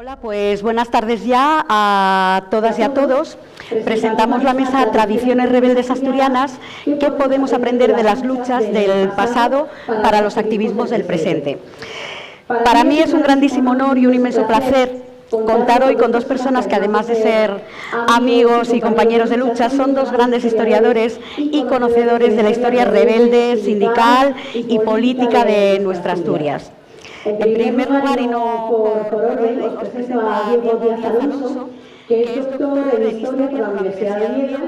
Hola, pues buenas tardes ya a todas y a todos. Presentamos la mesa Tradiciones Rebeldes Asturianas, ¿qué podemos aprender de las luchas del pasado para los activismos del presente? Para mí es un grandísimo honor y un inmenso placer contar hoy con dos personas que, además de ser amigos y compañeros de lucha, son dos grandes historiadores y conocedores de la historia rebelde, sindical y política de nuestra Asturias. En primer lugar, y no por orden, os presento a Diego Díaz Alonso, que es doctor en Historia por la Universidad de Oviedo,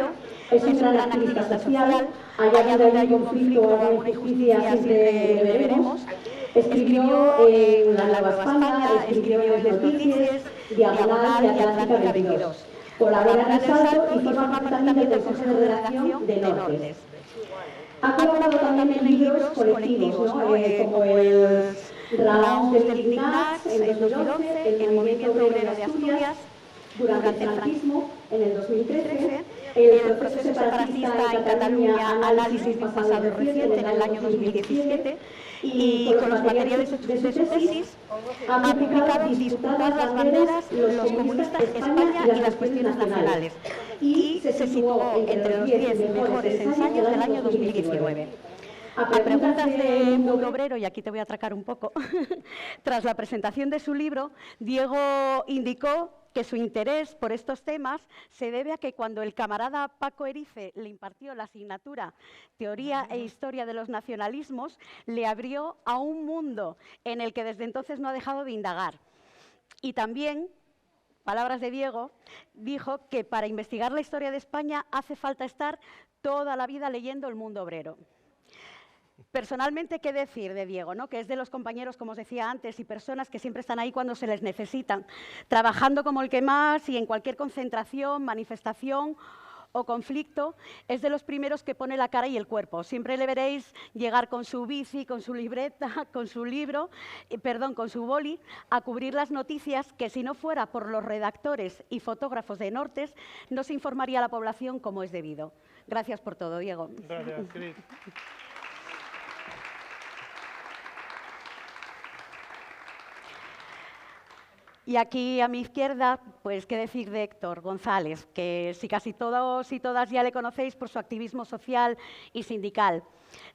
es un gran activista social, allá donde hay un conflicto o alguna injusticia siempre le veremos. Escribió en La Nueva España, escribió en Les Noticias, Diagonal y Atlántica 22. Colabora en El Salto y forma parte también del Consejo de Redacción de Nortes. Ha colaborado también en libros colectivos, como el Raons del Indignats en 2011, el Movimiento Obrero de Asturias durante el franquismo en el 2013, el proceso separatista en Cataluña, análisis del pasado reciente en el año 2017, y con los materiales de su tesis ha publicado Disputar las banderas, los comunistas, España y las cuestiones nacionales, y se situó entre los 10 mejores ensayos del año 2019. A preguntas de Mundo Obrero, y aquí te voy a atracar un poco, tras la presentación de su libro, Diego indicó que su interés por estos temas se debe a que cuando el camarada Paco Erice le impartió la asignatura Teoría e Historia de los Nacionalismos, le abrió a un mundo en el que desde entonces no ha dejado de indagar. Y también, palabras de Diego, dijo que para investigar la historia de España hace falta estar toda la vida leyendo El Mundo Obrero. Personalmente, ¿qué decir de Diego, ¿no? Que es de los compañeros, como os decía antes, y personas que siempre están ahí cuando se les necesitan, trabajando como el que más y en cualquier concentración, manifestación o conflicto, es de los primeros que pone la cara y el cuerpo. Siempre le veréis llegar con su bici, con su libreta, con su libro, con su boli, a cubrir las noticias que, si no fuera por los redactores y fotógrafos de Nortes, no se informaría a la población como es debido. Gracias por todo, Diego. Gracias, Cris. Y aquí a mi izquierda, pues qué decir de Héctor González, que si casi todos y todas ya le conocéis por su activismo social y sindical.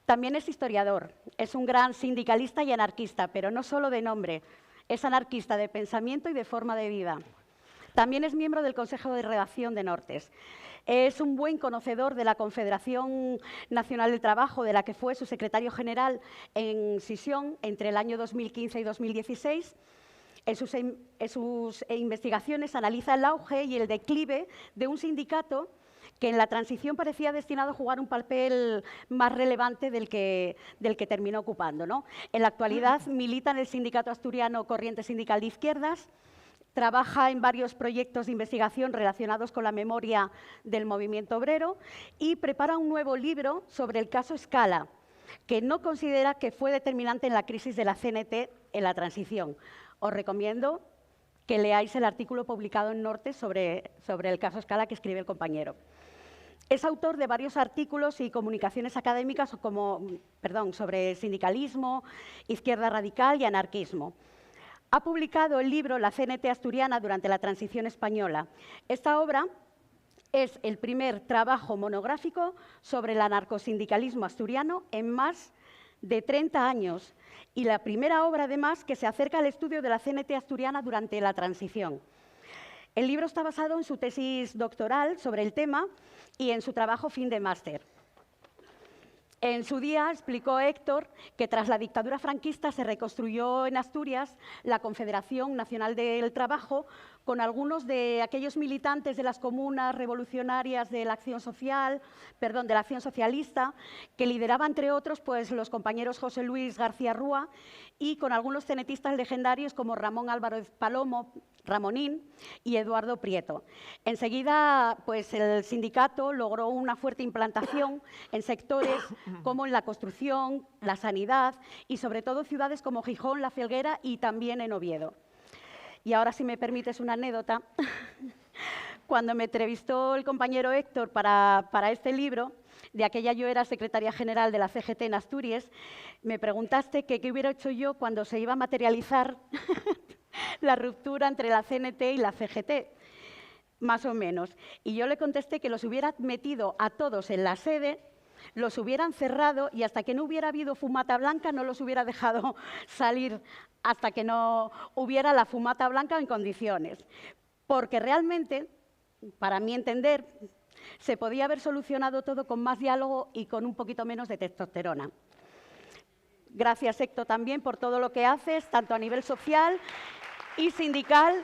También es historiador, es un gran sindicalista y anarquista, pero no solo de nombre, es anarquista de pensamiento y de forma de vida. También es miembro del Consejo de Redacción de Nortes. Es un buen conocedor de la Confederación Nacional del Trabajo, de la que fue su secretario general en sesión entre el año 2015 y 2016. En sus investigaciones analiza el auge y el declive de un sindicato que en la transición parecía destinado a jugar un papel más relevante del que terminó ocupando, ¿no? En la actualidad milita en el Sindicato Asturiano Corriente Sindical de Izquierdas, trabaja en varios proyectos de investigación relacionados con la memoria del movimiento obrero y prepara un nuevo libro sobre el caso Escala, que no considera que fue determinante en la crisis de la CNT en la transición. Os recomiendo que leáis el artículo publicado en Norte sobre el caso Escala que escribe el compañero. Es autor de varios artículos y comunicaciones académicas sobre sindicalismo, izquierda radical y anarquismo. Ha publicado el libro La CNT asturiana durante la transición española. Esta obra es el primer trabajo monográfico sobre el anarcosindicalismo asturiano en más de 30 años y la primera obra, además, que se acerca al estudio de la CNT asturiana durante la transición. El libro está basado en su tesis doctoral sobre el tema y en su trabajo fin de máster. En su día explicó Héctor que tras la dictadura franquista se reconstruyó en Asturias la Confederación Nacional del Trabajo con algunos de aquellos militantes de las comunas revolucionarias de la acción socialista, que lideraba, entre otros, pues, los compañeros José Luis García Rúa y con algunos cenetistas legendarios como Ramón Álvarez Palomo, Ramonín y Eduardo Prieto. Enseguida, pues, el sindicato logró una fuerte implantación en sectores como en la construcción, la sanidad y, sobre todo, ciudades como Gijón, La Felguera y también en Oviedo. Y ahora, si me permites una anécdota, cuando me entrevistó el compañero Héctor para este libro, de aquella yo era secretaria general de la CGT en Asturias, me preguntaste que qué hubiera hecho yo cuando se iba a materializar la ruptura entre la CNT y la CGT, más o menos. Y yo le contesté que los hubiera metido a todos en la sede, los hubieran cerrado y hasta que no hubiera habido fumata blanca no los hubiera dejado salir hasta que no hubiera la fumata blanca en condiciones. Porque realmente, para mi entender, se podía haber solucionado todo con más diálogo y con un poquito menos de testosterona. Gracias, Héctor, también por todo lo que haces, tanto a nivel social y sindical,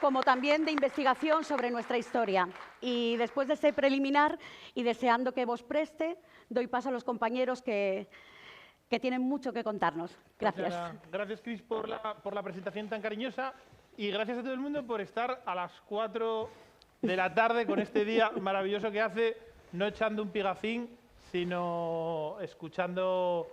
como también de investigación sobre nuestra historia. Y después de ese preliminar, y deseando que vos preste, doy paso a los compañeros que tienen mucho que contarnos. Gracias. Gracias, Cris, por la presentación tan cariñosa y gracias a todo el mundo por estar a las 4 de la tarde con este día maravilloso que hace, no echando un pigafín, sino escuchando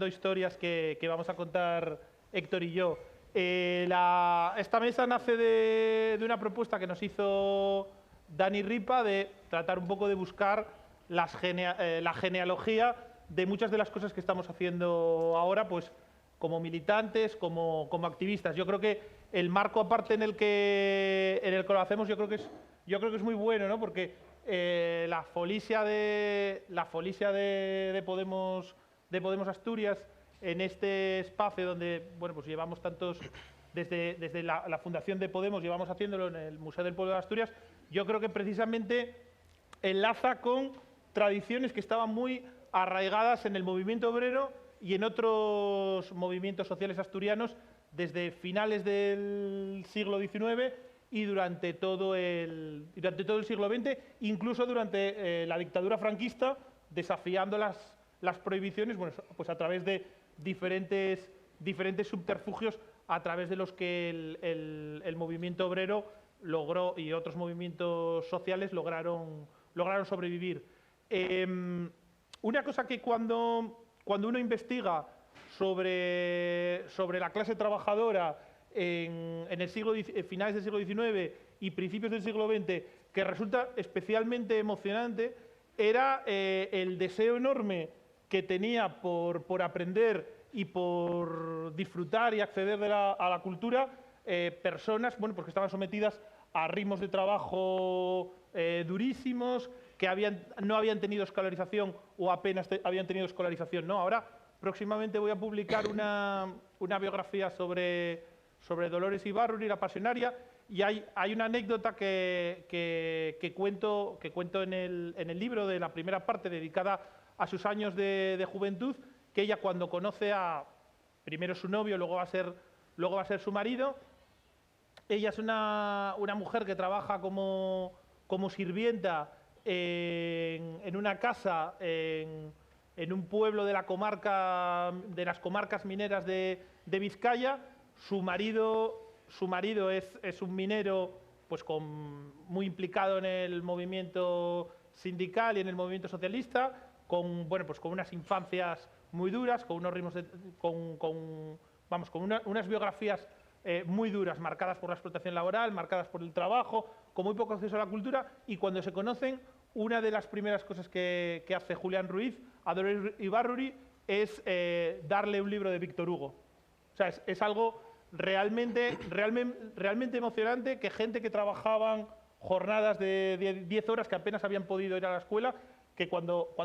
historias que vamos a contar Héctor y yo. Esta mesa nace de una propuesta que nos hizo Dani Ripa de tratar un poco de buscar la genealogía de muchas de las cosas que estamos haciendo ahora, pues como militantes, como activistas. Yo creo que el marco aparte en el que lo hacemos, yo creo que es muy bueno, ¿no? Porque la folicia de Podemos Asturias, en este espacio donde pues llevamos tantos, desde la fundación de Podemos, llevamos haciéndolo en el Museo del Pueblo de Asturias, yo creo que precisamente enlaza con tradiciones que estaban muy arraigadas en el movimiento obrero y en otros movimientos sociales asturianos desde finales del siglo XIX y durante todo el siglo XX, incluso durante la dictadura franquista, desafiando las prohibiciones, bueno, pues a través de diferentes subterfugios a través de los que el movimiento obrero logró y otros movimientos sociales lograron sobrevivir. Una cosa que cuando uno investiga sobre la clase trabajadora en finales del siglo XIX y principios del siglo XX, que resulta especialmente emocionante, era el deseo enorme que tenía por aprender y por disfrutar y acceder a la cultura personas pues que estaban sometidas a ritmos de trabajo durísimos, que no habían tenido escolarización o apenas habían tenido escolarización. ¿No? Ahora, próximamente voy a publicar una biografía sobre Dolores Ibárruri, la pasionaria, y hay una anécdota que cuento en el libro de la primera parte dedicada a sus años de juventud, que ella cuando conoce a primero su novio, luego va a ser su marido. Ella es una mujer que trabaja como sirvienta en una casa en un pueblo de las comarcas mineras de Vizcaya. Su marido es un minero pues muy implicado en el movimiento sindical y en el movimiento socialista, con unas infancias muy duras, con unos ritmos unas biografías muy duras, marcadas por la explotación laboral, marcadas por el trabajo, con muy poco acceso a la cultura, y cuando se conocen, una de las primeras cosas que hace Julián Ruiz a Dolores Ibárruri es darle un libro de Víctor Hugo. O sea, es algo realmente emocionante, que gente que trabajaban jornadas de 10 horas, que apenas habían podido ir a la escuela, que cuando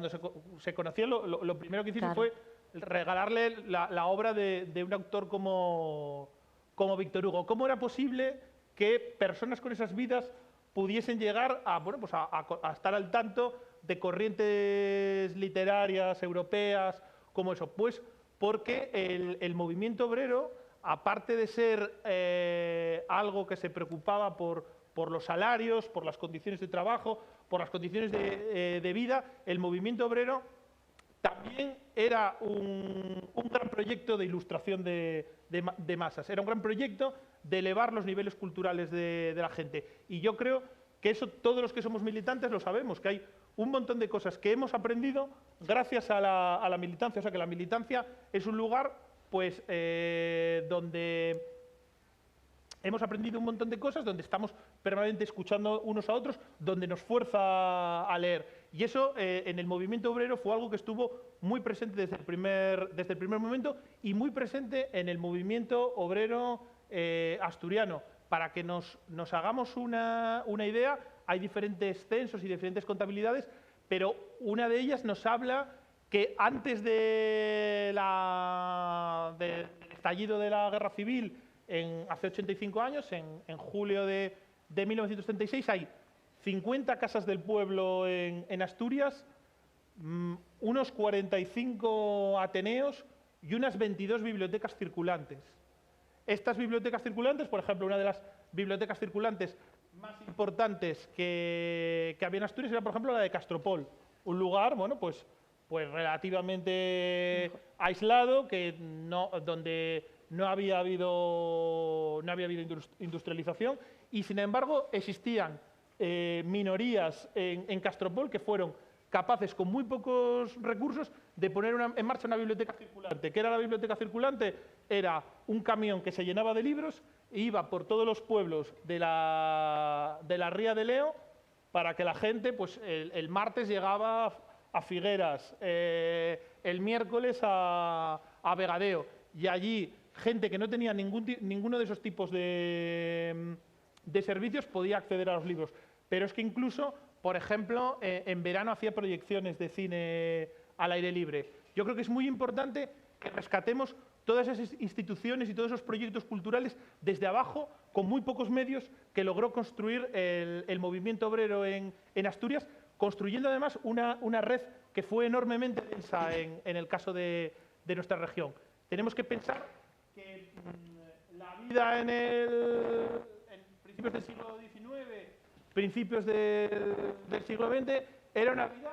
se conocían, lo primero que hicieron fue regalarle la obra de un autor como Víctor Hugo. ¿Cómo era posible que personas con esas vidas pudiesen llegar a estar al tanto de corrientes literarias europeas como eso? Pues porque el movimiento obrero, aparte de ser algo que se preocupaba por los salarios, por las condiciones de trabajo, por las condiciones de vida, el movimiento obrero también era un gran proyecto de ilustración de masas, era un gran proyecto de elevar los niveles culturales de la gente. Y yo creo que eso todos los que somos militantes lo sabemos, que hay un montón de cosas que hemos aprendido gracias a la militancia. O sea, que la militancia es un lugar pues donde hemos aprendido un montón de cosas, donde estamos permanentemente escuchando unos a otros, donde nos fuerza a leer. Y eso en el movimiento obrero fue algo que estuvo muy presente desde el primer momento, y muy presente en el movimiento obrero asturiano. Para que nos hagamos una idea, hay diferentes censos y diferentes contabilidades, pero una de ellas nos habla que antes del estallido de la Guerra Civil, hace 85 años, en julio de 1936, hay 50 casas del pueblo en Asturias, unos 45 ateneos y unas 22 bibliotecas circulantes. Estas bibliotecas circulantes, por ejemplo, una de las bibliotecas circulantes más importantes que había en Asturias era, por ejemplo, la de Castropol, un lugar, bueno, pues relativamente aislado, donde no había habido industrialización, y sin embargo existían minorías en Castropol que fueron capaces, con muy pocos recursos, de poner en marcha una biblioteca circulante. ¿Qué era la biblioteca circulante? Era un camión que se llenaba de libros e iba por todos los pueblos de la Ría de Leo para que la gente, pues el martes llegaba a Figueras, el miércoles a Vegadeo, y allí gente que no tenía ninguno de esos tipos de servicios podía acceder a los libros. Pero es que incluso, por ejemplo, en verano hacía proyecciones de cine al aire libre. Yo creo que es muy importante que rescatemos todas esas instituciones y todos esos proyectos culturales desde abajo, con muy pocos medios, que logró construir el movimiento obrero en Asturias, construyendo además una red que fue enormemente densa en el caso de nuestra región. Tenemos que pensar que la vida en principios del siglo XIX, principios del siglo XX, era una vida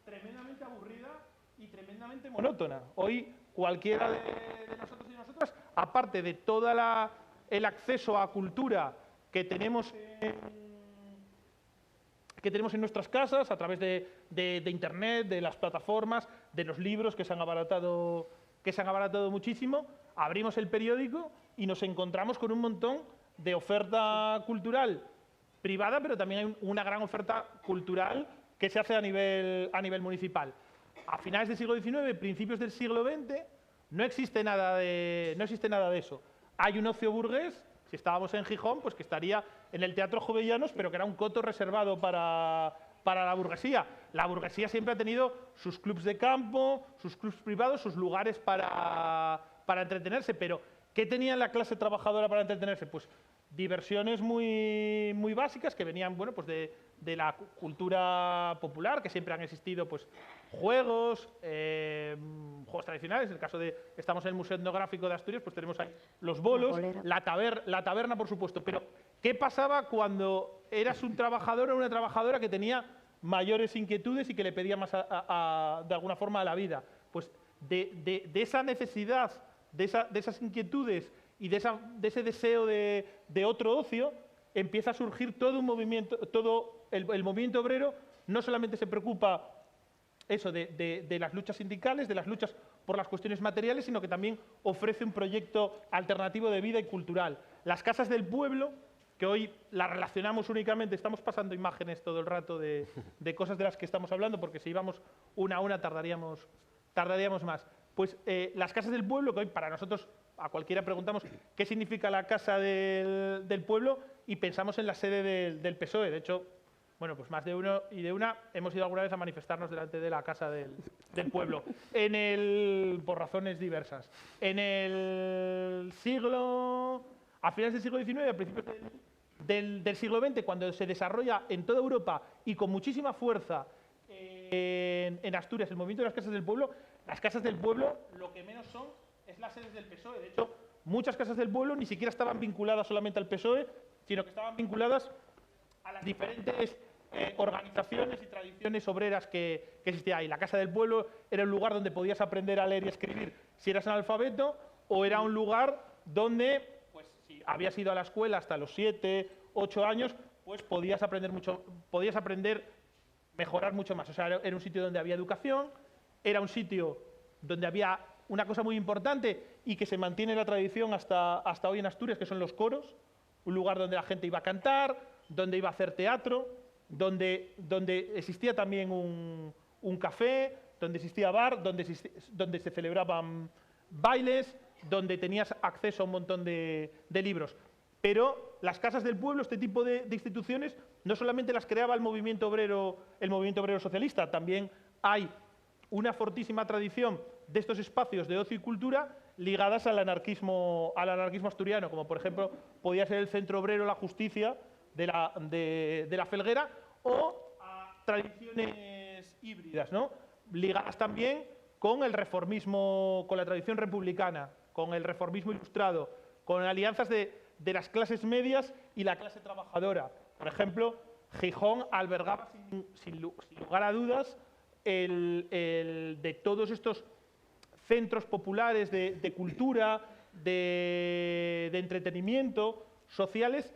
tremendamente aburrida y tremendamente monótona. Hoy cualquiera de nosotros y de nosotras, aparte de todo el acceso a cultura que tenemos en nuestras casas, a través de Internet, de las plataformas, de los libros que se han abaratado muchísimo, abrimos el periódico y nos encontramos con un montón de oferta cultural privada, pero también hay una gran oferta cultural que se hace a nivel municipal. A finales del siglo XIX, principios del siglo XX, no existe nada de eso. Hay un ocio burgués, si estábamos en Gijón, pues que estaría en el Teatro Jovellanos, pero que era un coto reservado para la burguesía. La burguesía siempre ha tenido sus clubs de campo, sus clubs privados, sus lugares para entretenerse, pero ¿qué tenía la clase trabajadora para entretenerse? Pues diversiones muy, muy básicas que venían, bueno, pues de la cultura popular, que siempre han existido, pues juegos tradicionales. En el caso de, estamos en el Museo Etnográfico de Asturias, pues tenemos ahí los bolos, la taberna, por supuesto. Pero ¿qué pasaba cuando eras un trabajador o una trabajadora que tenía mayores inquietudes y que le pedía más de alguna forma a la vida? Pues de esa necesidad, de esas inquietudes y de ese deseo de otro ocio, empieza a surgir todo un movimiento, todo el movimiento obrero. No solamente se preocupa eso de las luchas sindicales, de las luchas por las cuestiones materiales, sino que también ofrece un proyecto alternativo de vida y cultural. Las casas del pueblo, que hoy las relacionamos únicamente, estamos pasando imágenes todo el rato de cosas de las que estamos hablando, porque si íbamos una a una tardaríamos más. Pues las casas del pueblo, que hoy para nosotros, a cualquiera preguntamos qué significa la casa del pueblo y pensamos en la sede del PSOE. De hecho, bueno, pues más de uno y de una hemos ido alguna vez a manifestarnos delante de la casa del pueblo, por razones diversas. A finales del siglo XIX, a principios del siglo XX, cuando se desarrolla en toda Europa y con muchísima fuerza en Asturias el movimiento de las casas del pueblo, las casas del pueblo lo que menos son es las sedes del PSOE. De hecho, muchas casas del pueblo ni siquiera estaban vinculadas solamente al PSOE, sino que estaban vinculadas a las diferentes organizaciones y tradiciones obreras que existían ahí. La casa del pueblo era un lugar donde podías aprender a leer y escribir si eras analfabeto, o era un lugar donde, pues, si habías ido a la escuela hasta los 7, 8 años, pues podías mejorar mucho más. O sea, era un sitio donde había educación, era un sitio donde había una cosa muy importante y que se mantiene la tradición hasta hoy en Asturias, que son los coros, un lugar donde la gente iba a cantar, donde iba a hacer teatro, donde existía también un café, donde existía bar, donde se celebraban bailes donde tenías acceso a un montón de libros. Pero las casas del pueblo, este tipo de instituciones, no solamente las creaba el movimiento obrero socialista, también hay una fortísima tradición de estos espacios de ocio y cultura ligadas al anarquismo asturiano, como por ejemplo podía ser el Centro Obrero La Justicia de la Felguera, o a tradiciones híbridas, ¿no? Ligadas también con el reformismo, con la tradición republicana, con el reformismo ilustrado, con alianzas de las clases medias y la clase trabajadora. Por ejemplo, Gijón albergaba sin lugar a dudas de todos estos centros populares de cultura, de entretenimiento, sociales.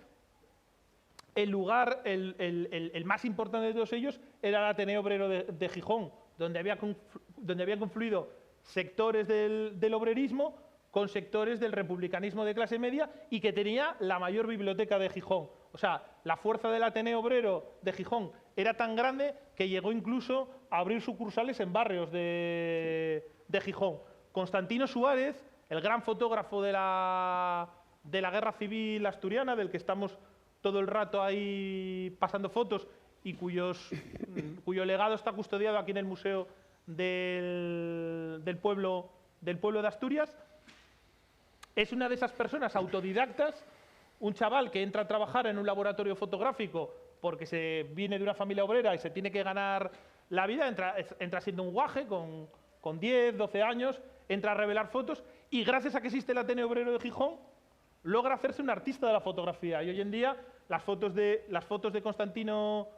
El lugar, el más importante de todos ellos era el Ateneo Obrero de Gijón, donde habían confluido sectores del obrerismo con sectores del republicanismo de clase media y que tenía la mayor biblioteca de Gijón. O sea, la fuerza del Ateneo Obrero de Gijón era tan grande que llegó incluso a abrir sucursales en barrios de Gijón. Constantino Suárez, el gran fotógrafo de la Guerra Civil asturiana, del que estamos todo el rato ahí pasando fotos y cuyo legado está custodiado aquí en el Museo del Pueblo de Asturias, es una de esas personas autodidactas, un chaval que entra a trabajar en un laboratorio fotográfico porque se viene de una familia obrera y se tiene que ganar la vida, entra siendo un guaje con 10, 12 años, entra a revelar fotos y gracias a que existe el Ateneo Obrero de Gijón, logra hacerse un artista de la fotografía. Y hoy en día las fotos de Constantino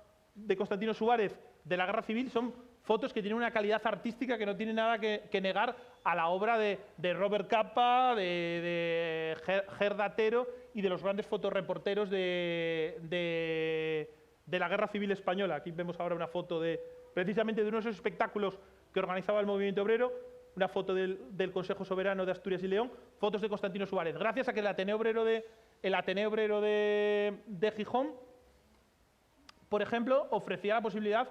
Suárez de la Guerra Civil son fotos que tienen una calidad artística que no tiene nada que negar a la obra de Robert Capa, de Gerda Tero y de los grandes fotoreporteros de la Guerra Civil Española. Aquí vemos ahora una foto precisamente de uno de esos espectáculos que organizaba el movimiento obrero, una foto del Consejo Soberano de Asturias y León, fotos de Constantino Suárez. Gracias a que el Ateneo Obrero de Gijón, por ejemplo, ofrecía la posibilidad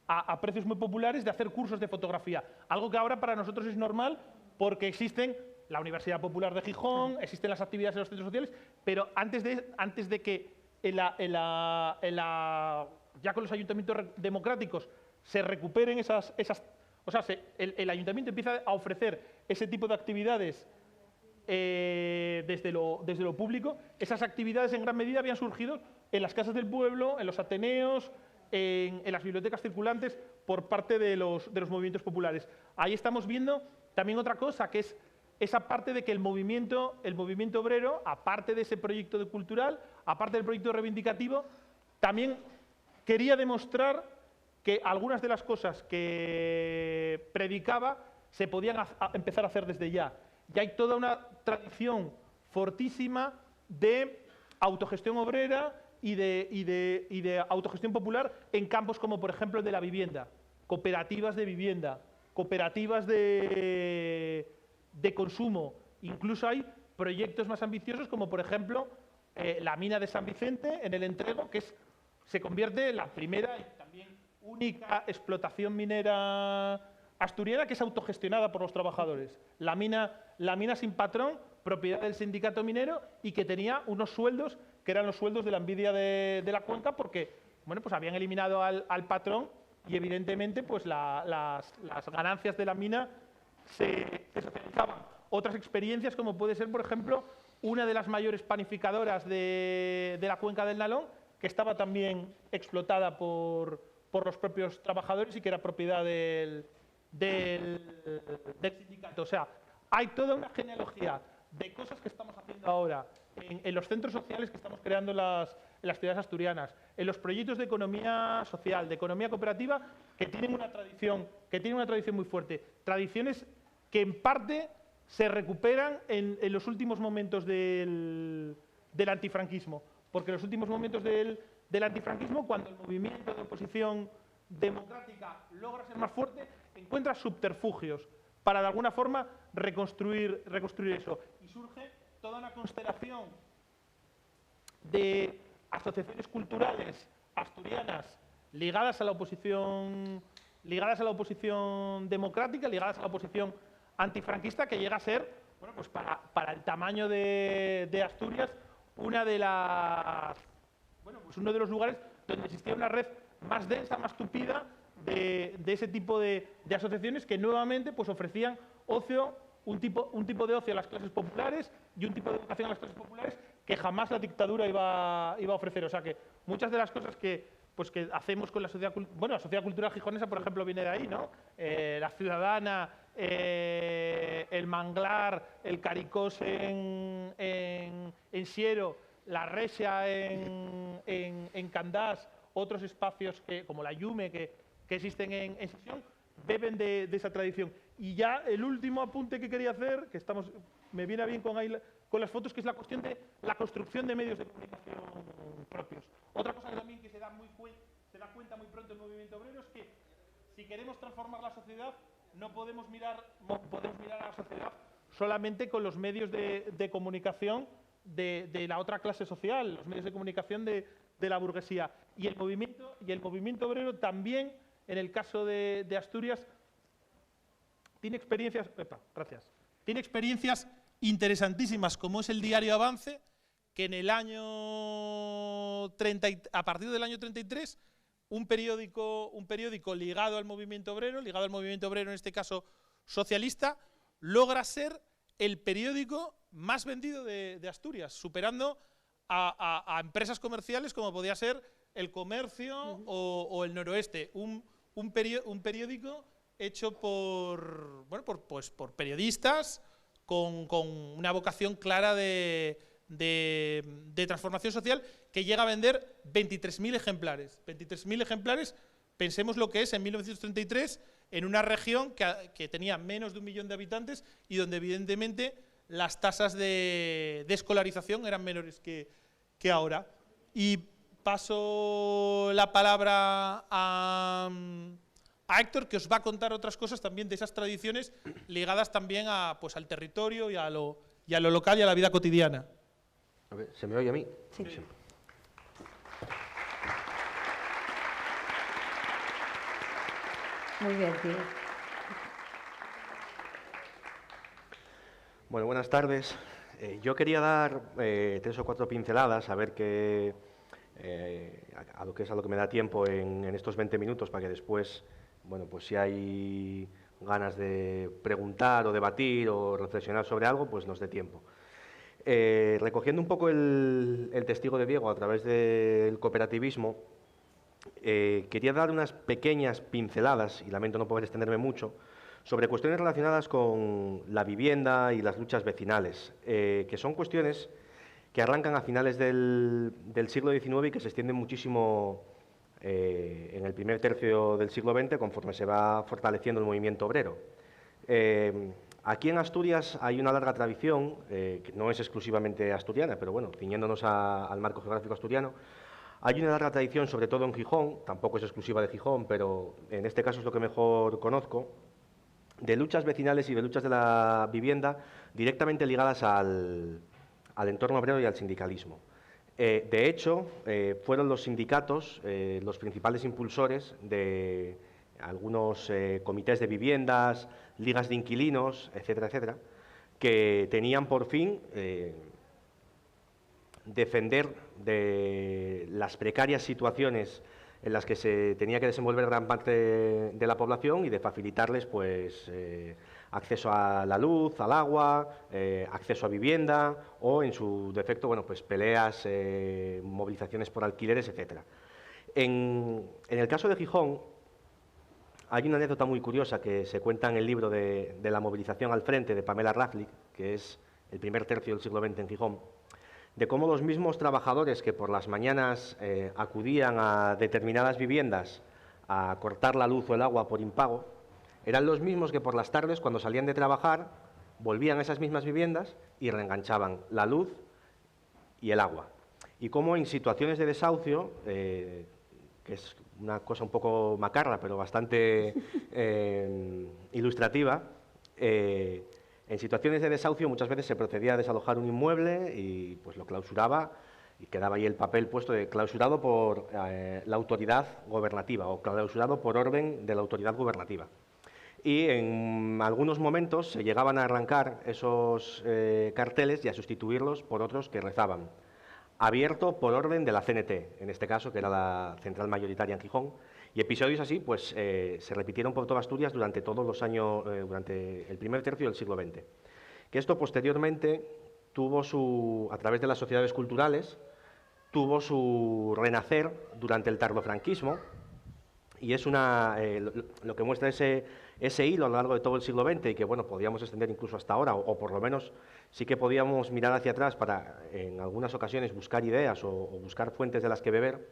a precios muy populares de hacer cursos de fotografía, algo que ahora para nosotros es normal porque existen la Universidad Popular de Gijón, existen las actividades en los centros sociales, pero antes de que ya con los ayuntamientos democráticos se recuperen esas o sea, el ayuntamiento empieza a ofrecer ese tipo de actividades desde lo público. Esas actividades en gran medida habían surgido en las casas del pueblo, en los ateneos, en las bibliotecas circulantes por parte de los movimientos populares. Ahí estamos viendo también otra cosa, que es esa parte de que el movimiento obrero, aparte de ese proyecto cultural, aparte del proyecto reivindicativo, también quería demostrar que algunas de las cosas que predicaba se podían empezar a hacer desde ya. Y hay toda una tradición fortísima de autogestión obrera y de autogestión popular en campos como, por ejemplo, el de la vivienda, cooperativas de vivienda, cooperativas de consumo. Incluso hay proyectos más ambiciosos como, por ejemplo, la mina de San Vicente en el Entrego, que se convierte en la primera y también única explotación minera asturiana que es autogestionada por los trabajadores. La mina sin patrón, propiedad del sindicato minero y que tenía unos sueldos que eran los sueldos de la envidia de la cuenca porque, bueno, pues habían eliminado al patrón y evidentemente pues las ganancias de la mina se socializaban. Otras experiencias como puede ser, por ejemplo, una de las mayores panificadoras de la cuenca del Nalón, que estaba también explotada por los propios trabajadores y que era propiedad del sindicato. O sea, hay toda una genealogía de cosas que estamos haciendo ahora en los centros sociales que estamos creando en las ciudades asturianas, en los proyectos de economía social, de economía cooperativa, que tienen una tradición muy fuerte. Tradiciones que en parte se recuperan en los últimos momentos del antifranquismo. Porque en los últimos momentos del antifranquismo, cuando el movimiento de oposición democrática logra ser más fuerte, encuentra subterfugios para de alguna forma reconstruir eso. Y surge toda una constelación de asociaciones culturales asturianas ligadas a la oposición democrática, ligadas a la oposición antifranquista, que llega a ser bueno, pues para el tamaño de Asturias, uno de los lugares donde existía una red más densa, más tupida de ese tipo de asociaciones que nuevamente pues ofrecían ocio, un tipo de ocio a las clases populares y un tipo de educación a las clases populares que jamás la dictadura iba a ofrecer. O sea que muchas de las cosas que hacemos con la sociedad, la sociedad cultural gijonesa, por ejemplo, viene de ahí, ¿no? La Ciudadana, el Manglar, el Caricós en Siero, la Resia en Candás, otros espacios como la Yume que existen en Sisión, beben de esa tradición. Y ya el último apunte que quería hacer, que me viene bien con las fotos, que es la cuestión de la construcción de medios de comunicación propios. Otra cosa que también que se da cuenta muy pronto el movimiento obrero es que si queremos transformar la sociedad, no podemos mirar a la sociedad solamente con los medios de comunicación de la otra clase social, los medios de comunicación de la burguesía. Y el movimiento obrero también, en el caso de Asturias, tiene experiencias interesantísimas, como es el diario Avance, que en el año 30, a partir del año 33, un periódico ligado al movimiento obrero en este caso socialista, logra ser el periódico más vendido de Asturias, superando a empresas comerciales como podía ser El Comercio o El Noroeste, un periódico hecho por periodistas con una vocación clara de transformación social, que llega a vender 23.000 ejemplares. 23.000 ejemplares, pensemos lo que es en 1933, en una región que tenía menos de 1 millón de habitantes y donde evidentemente las tasas de escolarización eran menores que ahora. Y paso la palabra a Héctor, que os va a contar otras cosas también de esas tradiciones ligadas también al territorio y a lo local y a la vida cotidiana. A ver, ¿se me oye a mí? Sí. Sí. Muy bien, tío. Bueno, buenas tardes. Yo quería dar 3 o 4 pinceladas, a ver a lo que me da tiempo en estos 20 minutos, para que después, pues si hay ganas de preguntar o debatir o reflexionar sobre algo, pues nos dé tiempo. Recogiendo un poco el testigo de Diego a través del cooperativismo, quería dar unas pequeñas pinceladas, y lamento no poder extenderme mucho, sobre cuestiones relacionadas con la vivienda y las luchas vecinales, que son cuestiones que arrancan a finales del siglo XIX y que se extienden muchísimo en el primer tercio del siglo XX, conforme se va fortaleciendo el movimiento obrero. Aquí en Asturias hay una larga tradición, que no es exclusivamente asturiana, pero bueno, ciñéndonos al marco geográfico asturiano, hay una larga tradición, sobre todo en Gijón, tampoco es exclusiva de Gijón, pero en este caso es lo que mejor conozco, de luchas vecinales y de luchas de la vivienda directamente ligadas al entorno obrero y al sindicalismo. De hecho, fueron los sindicatos los principales impulsores de algunos comités de viviendas, ligas de inquilinos, etcétera, etcétera, que tenían por fin defender de las precarias situaciones en las que se tenía que desenvolver gran parte de la población y de facilitarles acceso a la luz, al agua, acceso a vivienda o, en su defecto, peleas, movilizaciones por alquileres, etcétera. En el caso de Gijón hay una anécdota muy curiosa que se cuenta en el libro de la movilización al frente de Pamela Raflik, que es el primer tercio del siglo XX en Gijón, de cómo los mismos trabajadores que por las mañanas acudían a determinadas viviendas a cortar la luz o el agua por impago, eran los mismos que por las tardes, cuando salían de trabajar, volvían a esas mismas viviendas y reenganchaban la luz y el agua. Y cómo en situaciones de desahucio, que es una cosa un poco macarra, pero bastante ilustrativa, en situaciones de desahucio muchas veces se procedía a desalojar un inmueble y pues lo clausuraba y quedaba ahí el papel puesto de clausurado por la autoridad gobernativa o clausurado por orden de la autoridad gubernativa. y en algunos momentos se llegaban a arrancar esos carteles y a sustituirlos por otros que rezaban: abierto por orden de la CNT, en este caso, que era la central mayoritaria en Gijón, y episodios así pues se repitieron por toda Asturias durante todos los años, durante el primer tercio del siglo XX. Que esto posteriormente tuvo a través de las sociedades culturales, tuvo su renacer durante el tardofranquismo, y es lo que muestra ese hilo a lo largo de todo el siglo XX, y que, bueno, podíamos extender incluso hasta ahora, o por lo menos sí que podíamos mirar hacia atrás para, en algunas ocasiones, buscar ideas o buscar fuentes de las que beber,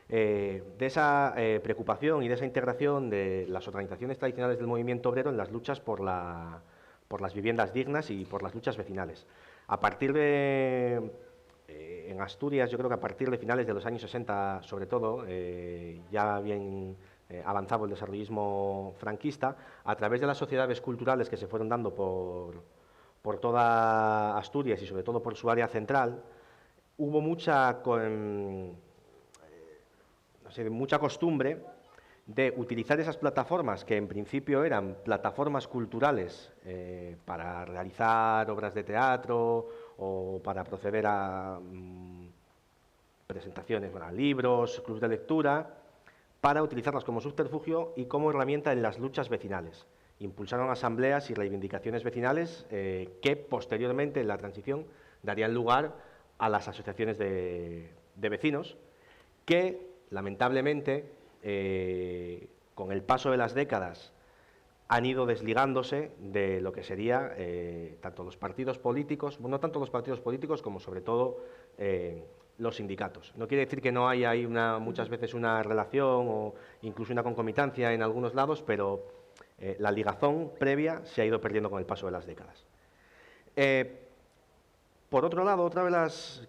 de esa preocupación y de esa integración de las organizaciones tradicionales del movimiento obrero en las luchas por las viviendas dignas y por las luchas vecinales. A partir en Asturias, yo creo que a partir de finales de los años 60, sobre todo, ya bien avanzado el desarrollismo franquista, a través de las sociedades culturales que se fueron dando por toda Asturias y sobre todo por su área central, hubo mucha costumbre de utilizar esas plataformas, que en principio eran plataformas culturales para realizar obras de teatro o para proceder a presentaciones, libros, clubes de lectura, para utilizarlas como subterfugio y como herramienta en las luchas vecinales. Impulsaron asambleas y reivindicaciones vecinales que posteriormente, en la transición, darían lugar a las asociaciones de vecinos, que lamentablemente, con el paso de las décadas, han ido desligándose de lo que sería tanto los partidos políticos, no tanto los partidos políticos como sobre todo los sindicatos. No quiere decir que no haya ahí muchas veces una relación o incluso una concomitancia en algunos lados, pero la ligazón previa se ha ido perdiendo con el paso de las décadas. Por otro lado, otra de las,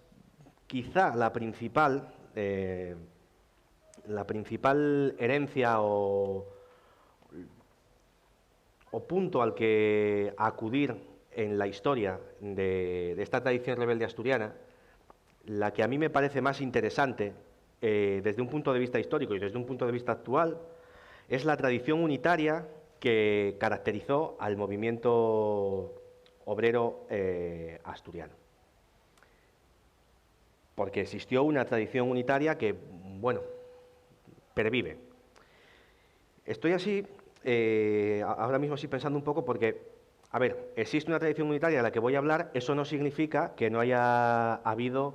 quizá la principal herencia o punto al que acudir en la historia de esta tradición rebelde asturiana, la que a mí me parece más interesante desde un punto de vista histórico y desde un punto de vista actual, es la tradición unitaria que caracterizó al movimiento obrero asturiano. Porque existió una tradición unitaria que, bueno, pervive. Estoy así, ahora mismo así pensando un poco porque, a ver, existe una tradición unitaria de la que voy a hablar, eso no significa que no haya habido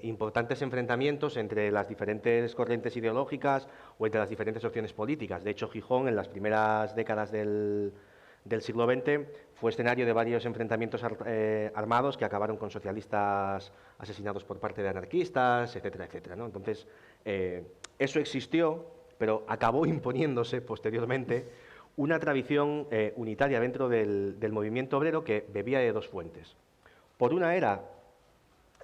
importantes enfrentamientos entre las diferentes corrientes ideológicas o entre las diferentes opciones políticas. De hecho, Gijón, en las primeras décadas del siglo XX, fue escenario de varios enfrentamientos armados que acabaron con socialistas asesinados por parte de anarquistas, etcétera, etcétera, ¿no? Entonces, eso existió, pero acabó imponiéndose posteriormente una tradición unitaria dentro del movimiento obrero que bebía de dos fuentes. Por una era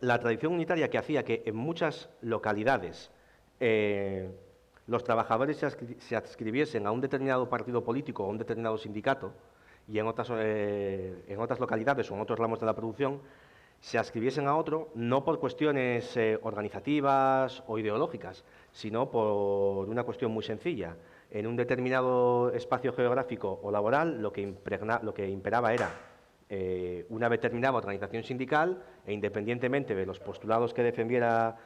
la tradición unitaria que hacía que en muchas localidades los trabajadores se adscribiesen a un determinado partido político o a un determinado sindicato, y en otras localidades o en otros ramos de la producción se adscribiesen a otro, no por cuestiones organizativas o ideológicas, sino por una cuestión muy sencilla. En un determinado espacio geográfico o laboral lo que imperaba era una determinada organización sindical, e independientemente de los postulados que defendiera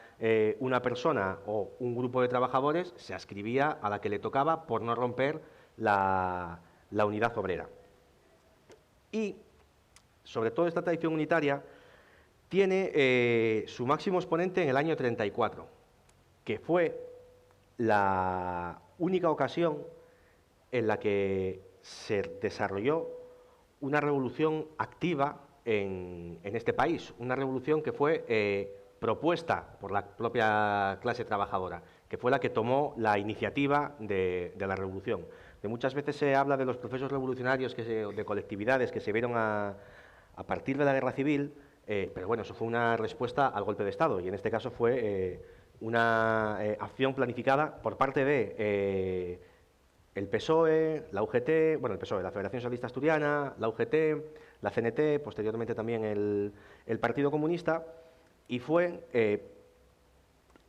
una persona o un grupo de trabajadores, se adscribía a la que le tocaba por no romper la unidad obrera. Y, sobre todo, esta tradición unitaria tiene su máximo exponente en el año 34, que fue la única ocasión en la que se desarrolló una revolución activa en este país, una revolución que fue propuesta por la propia clase trabajadora, que fue la que tomó la iniciativa de la revolución. De muchas veces se habla de los procesos revolucionarios, de colectividades que se vieron a partir de la Guerra Civil, pero bueno, eso fue una respuesta al golpe de Estado, y en este caso fue una acción planificada por parte de el PSOE, la UGT, bueno, el PSOE, la Federación Socialista Asturiana, la UGT, la CNT, posteriormente también el Partido Comunista, y fue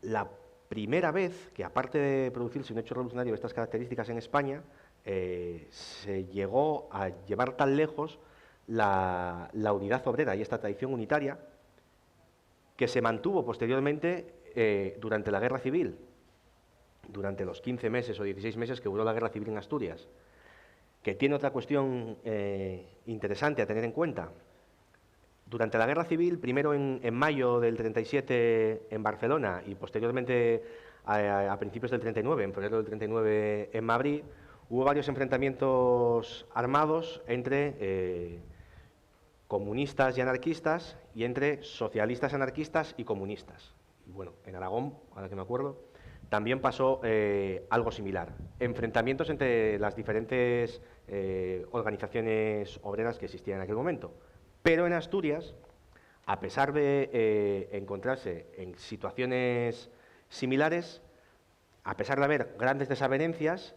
la primera vez que, aparte de producirse un hecho revolucionario de estas características en España, se llegó a llevar tan lejos la unidad obrera y esta tradición unitaria que se mantuvo posteriormente durante la Guerra Civil, durante los 15 meses o 16 meses que duró la Guerra Civil en Asturias, que tiene otra cuestión interesante a tener en cuenta. Durante la Guerra Civil, primero en mayo del 37 en Barcelona y posteriormente a principios del 39, en febrero del 39 en Madrid, hubo varios enfrentamientos armados entre comunistas y anarquistas y entre socialistas anarquistas y comunistas. Y bueno, en Aragón, ahora que me acuerdo, también pasó algo similar. Enfrentamientos entre las diferentes organizaciones obreras que existían en aquel momento. Pero en Asturias, a pesar de encontrarse en situaciones similares, a pesar de haber grandes desavenencias,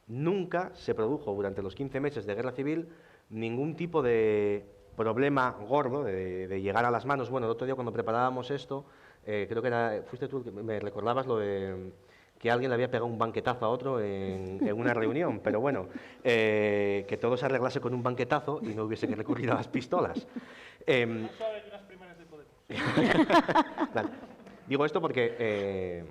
nunca se produjo durante los 15 meses de guerra civil ningún tipo de problema gordo de llegar a las manos. Bueno, el otro día cuando preparábamos esto, creo que fuiste tú que me recordabas lo de que alguien le había pegado un banquetazo a otro en una reunión, pero bueno, que todo se arreglase con un banquetazo y no hubiese que recurrir a las pistolas. No sabe que las primeras de Podemos. Claro. Digo esto porque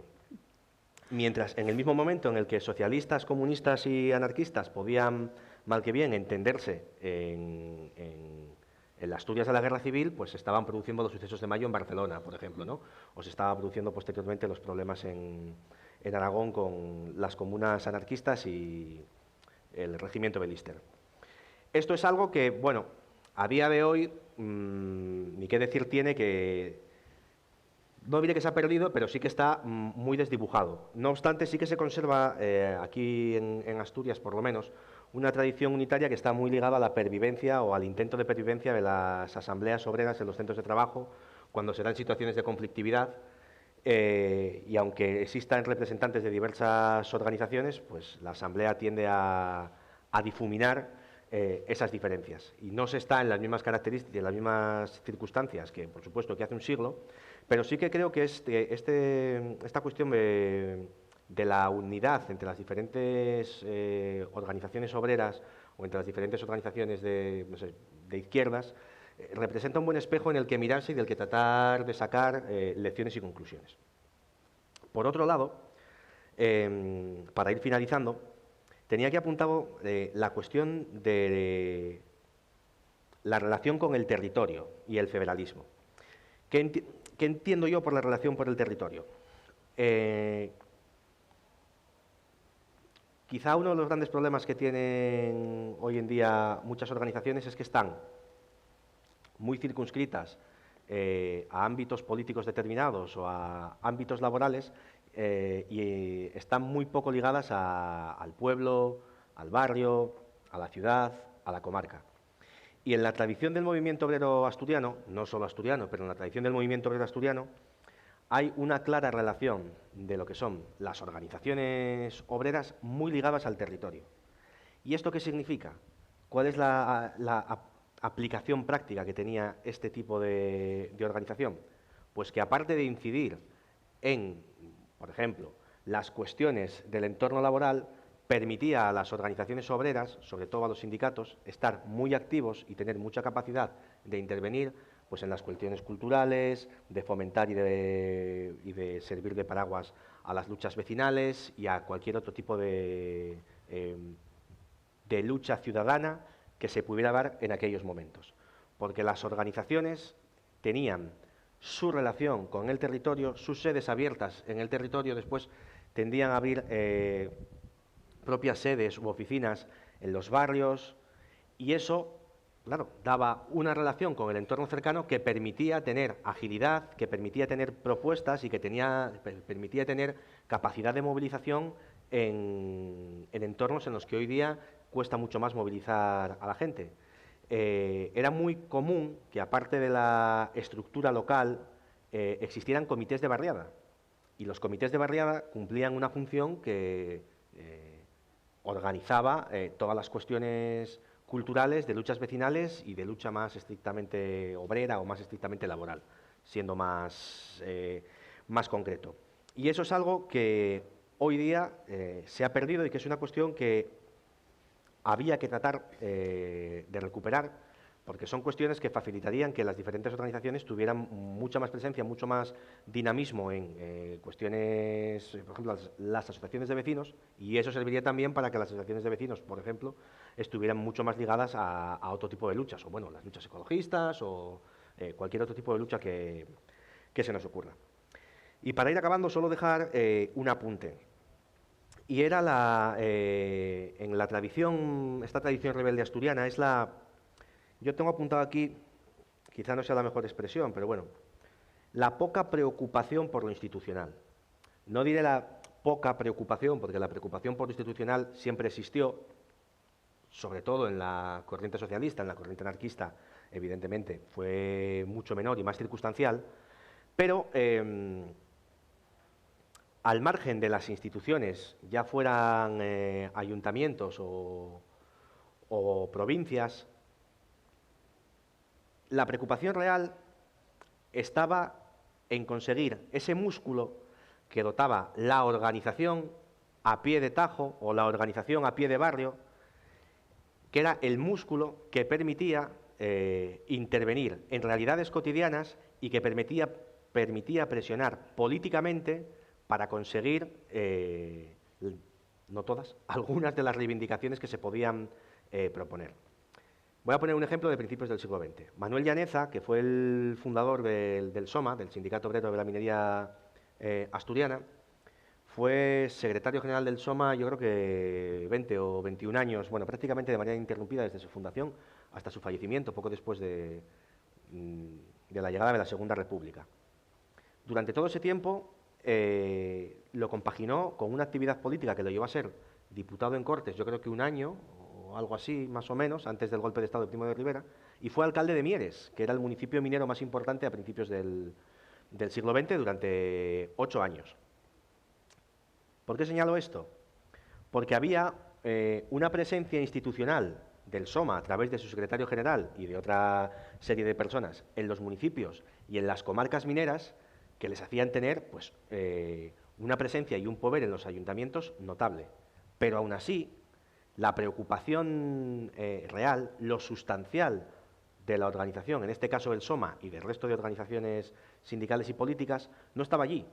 mientras en el mismo momento en el que socialistas, comunistas y anarquistas podían, mal que bien, entenderse en las Asturias de la Guerra Civil, pues se estaban produciendo los sucesos de mayo en Barcelona, por ejemplo, ¿no? O se estaba produciendo posteriormente los problemas en Aragón con las comunas anarquistas y el regimiento de Lister. Esto es algo que, bueno, a día de hoy, ni qué decir tiene que, no diré que se ha perdido, pero sí que está muy desdibujado. No obstante, sí que se conserva, aquí en Asturias por lo menos, una tradición unitaria que está muy ligada a la pervivencia o al intento de pervivencia de las asambleas obreras en los centros de trabajo cuando se dan situaciones de conflictividad. Y aunque existan representantes de diversas organizaciones, pues la Asamblea tiende a difuminar esas diferencias. Y no se está en las mismas características, en las mismas circunstancias que, por supuesto, que hace un siglo, pero sí que creo que esta cuestión de la unidad entre las diferentes organizaciones obreras o entre las diferentes organizaciones de izquierdas representa un buen espejo en el que mirarse y del que tratar de sacar lecciones y conclusiones. Por otro lado, para ir finalizando, tenía aquí apuntado la cuestión de la relación con el territorio y el federalismo. ¿Qué entiendo yo por la relación por el territorio? Quizá uno de los grandes problemas que tienen hoy en día muchas organizaciones es que están muy circunscritas a ámbitos políticos determinados o a ámbitos laborales y están muy poco ligadas al pueblo, al barrio, a la ciudad, a la comarca. Y en la tradición del movimiento obrero asturiano, no solo asturiano, pero en la tradición del movimiento obrero asturiano, hay una clara relación de lo que son las organizaciones obreras muy ligadas al territorio. ¿Y esto qué significa? ¿Cuál es la aplicación práctica que tenía este tipo de organización? Pues que aparte de incidir en, por ejemplo, las cuestiones del entorno laboral, permitía a las organizaciones obreras, sobre todo a los sindicatos, estar muy activos y tener mucha capacidad de intervenir pues, en las cuestiones culturales, de fomentar y de servir de paraguas a las luchas vecinales y a cualquier otro tipo de lucha ciudadana que se pudiera dar en aquellos momentos. Porque las organizaciones tenían su relación con el territorio, sus sedes abiertas en el territorio, después tendían a abrir propias sedes u oficinas en los barrios y eso, claro, daba una relación con el entorno cercano que permitía tener agilidad, que permitía tener propuestas y que permitía tener capacidad de movilización en entornos en los que hoy día cuesta mucho más movilizar a la gente. Era muy común que, aparte de la estructura local, existieran comités de barriada. Y los comités de barriada cumplían una función que organizaba todas las cuestiones culturales, de luchas vecinales y de lucha más estrictamente obrera o más estrictamente laboral, siendo más concreto. Y eso es algo que hoy día se ha perdido y que es una cuestión que había que tratar de recuperar, porque son cuestiones que facilitarían que las diferentes organizaciones tuvieran mucha más presencia, mucho más dinamismo en cuestiones, por ejemplo, las asociaciones de vecinos, y eso serviría también para que las asociaciones de vecinos, por ejemplo, estuvieran mucho más ligadas a otro tipo de luchas, o bueno, las luchas ecologistas o cualquier otro tipo de lucha que se nos ocurra. Y para ir acabando, solo dejar un apunte. Y era en la tradición, esta tradición rebelde asturiana, es yo tengo apuntado aquí, quizá no sea la mejor expresión, pero bueno, la poca preocupación por lo institucional. No diré la poca preocupación, porque la preocupación por lo institucional siempre existió, sobre todo en la corriente socialista, en la corriente anarquista, evidentemente, fue mucho menor y más circunstancial, pero al margen de las instituciones, ya fueran ayuntamientos o provincias, la preocupación real estaba en conseguir ese músculo que dotaba la organización a pie de tajo o la organización a pie de barrio, que era el músculo que permitía intervenir en realidades cotidianas y que permitía presionar políticamente para conseguir, no todas, algunas de las reivindicaciones que se podían proponer. Voy a poner un ejemplo de principios del siglo XX. Manuel Llaneza, que fue el fundador del SOMA, del Sindicato Obrero de la Minería Asturiana, fue secretario general del SOMA, yo creo que 20 o 21 años, bueno, prácticamente de manera interrumpida desde su fundación hasta su fallecimiento, poco después de la llegada de la Segunda República. Durante todo ese tiempo lo compaginó con una actividad política que lo llevó a ser diputado en Cortes, yo creo que un año, algo así, más o menos, antes del golpe de Estado de Primo de Rivera, y fue alcalde de Mieres, que era el municipio minero más importante a principios del siglo XX durante 8 años. ¿Por qué señalo esto? Porque había una presencia institucional del SOMA a través de su secretario general y de otra serie de personas en los municipios y en las comarcas mineras que les hacían tener pues, una presencia y un poder en los ayuntamientos notable. Pero aún así, la preocupación real, lo sustancial de la organización, en este caso el SOMA y del resto de organizaciones sindicales y políticas, no estaba allí,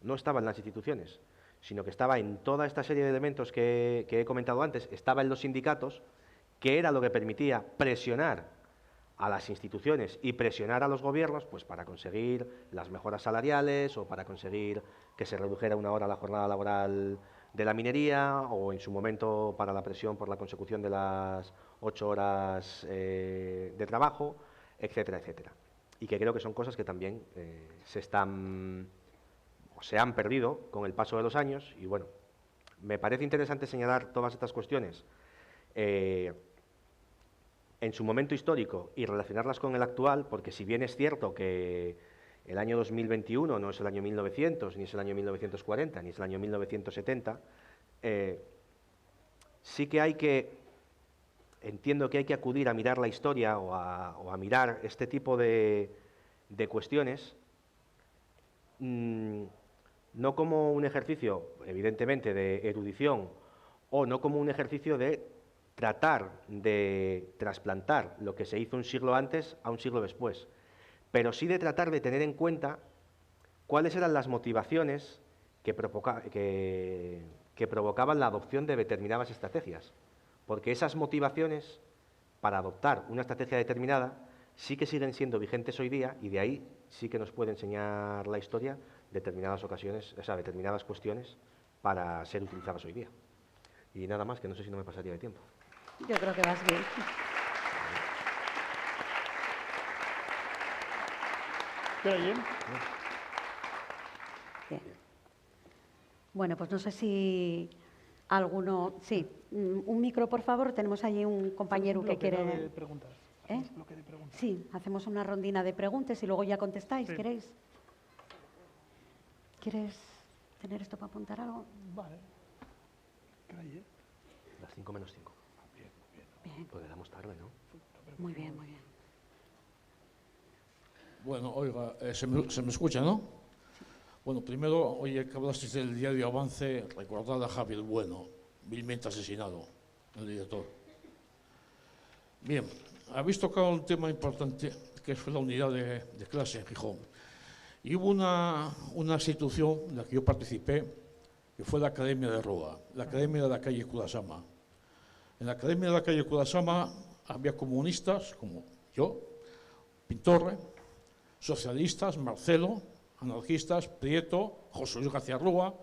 no estaba en las instituciones, sino que estaba en toda esta serie de elementos que he comentado antes, estaba en los sindicatos, que era lo que permitía presionar a las instituciones y presionar a los gobiernos pues, para conseguir las mejoras salariales o para conseguir que se redujera una hora la jornada laboral de la minería o en su momento para la presión por la consecución de las 8 horas de trabajo, etcétera, etcétera. Y que creo que son cosas que también se han perdido con el paso de los años y bueno, me parece interesante señalar todas estas cuestiones en su momento histórico y relacionarlas con el actual, porque si bien es cierto que el año 2021 no es el año 1900, ni es el año 1940, ni es el año 1970, sí que entiendo que hay que acudir a mirar la historia o a mirar este tipo de cuestiones, no como un ejercicio, evidentemente, de erudición o no como un ejercicio de tratar de trasplantar lo que se hizo un siglo antes a un siglo después, pero sí de tratar de tener en cuenta cuáles eran las motivaciones que provocaban la adopción de determinadas estrategias, porque esas motivaciones para adoptar una estrategia determinada sí que siguen siendo vigentes hoy día y de ahí sí que nos puede enseñar la historia determinadas ocasiones, o sea, determinadas cuestiones para ser utilizadas hoy día. Y nada más, que no sé si no me pasaría de tiempo. Yo creo que vas bien. ¿Pero bien? Bien. Bueno, pues no sé si alguno... Sí, un micro, por favor. Tenemos allí un compañero que quiere... De preguntas. Bloque de preguntas. Sí, hacemos una rondina de preguntas y luego ya contestáis, Sí. ¿queréis? ¿Quieres tener esto para apuntar algo? Vale. ¿Qué hora hay, Las 5 menos 5. Bien, Pues le damos tarde, ¿no? muy bien, muy bien. Bueno, oiga, se me escucha, ¿no? Bueno, primero, oye, que hablasteis del diario Avance, recordad a Javier Bueno, vilmente asesinado, el director. Bien, habéis tocado un tema importante, que fue la unidad de clase en Gijón. Y hubo una institución en la que yo participé, que fue la Academia de Roda, la Academia de la calle Kudasama. En la Academia de la calle Kudasama había comunistas, como yo, Pintorre, socialistas, Marcelo, anarquistas, Prieto, José Luis García Rúa,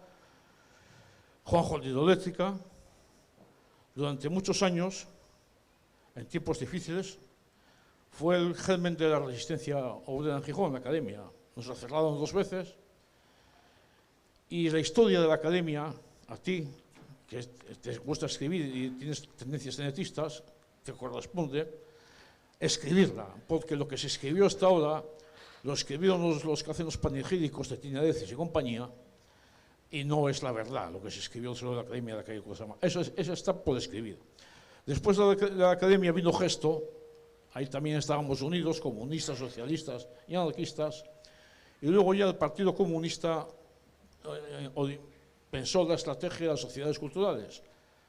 Juanjo de Hidroeléctrica. Durante muchos años, en tiempos difíciles, fue el germen de la resistencia obrera en Gijón, la Academia. Nos la cerraron 2 veces. Y la historia de la Academia, a ti, que te gusta escribir y tienes tendencias genetistas, te corresponde escribirla, porque lo que se escribió hasta ahora lo escribieron los que hacen los panegíricos de Tinadeces y compañía, y no es la verdad lo que se escribió sobre la Academia de la calle Kudasama. Eso está por escribir. Después de la Academia vino Gesto, ahí también estábamos unidos, comunistas, socialistas y anarquistas, y luego ya el Partido Comunista pensó la estrategia de las sociedades culturales.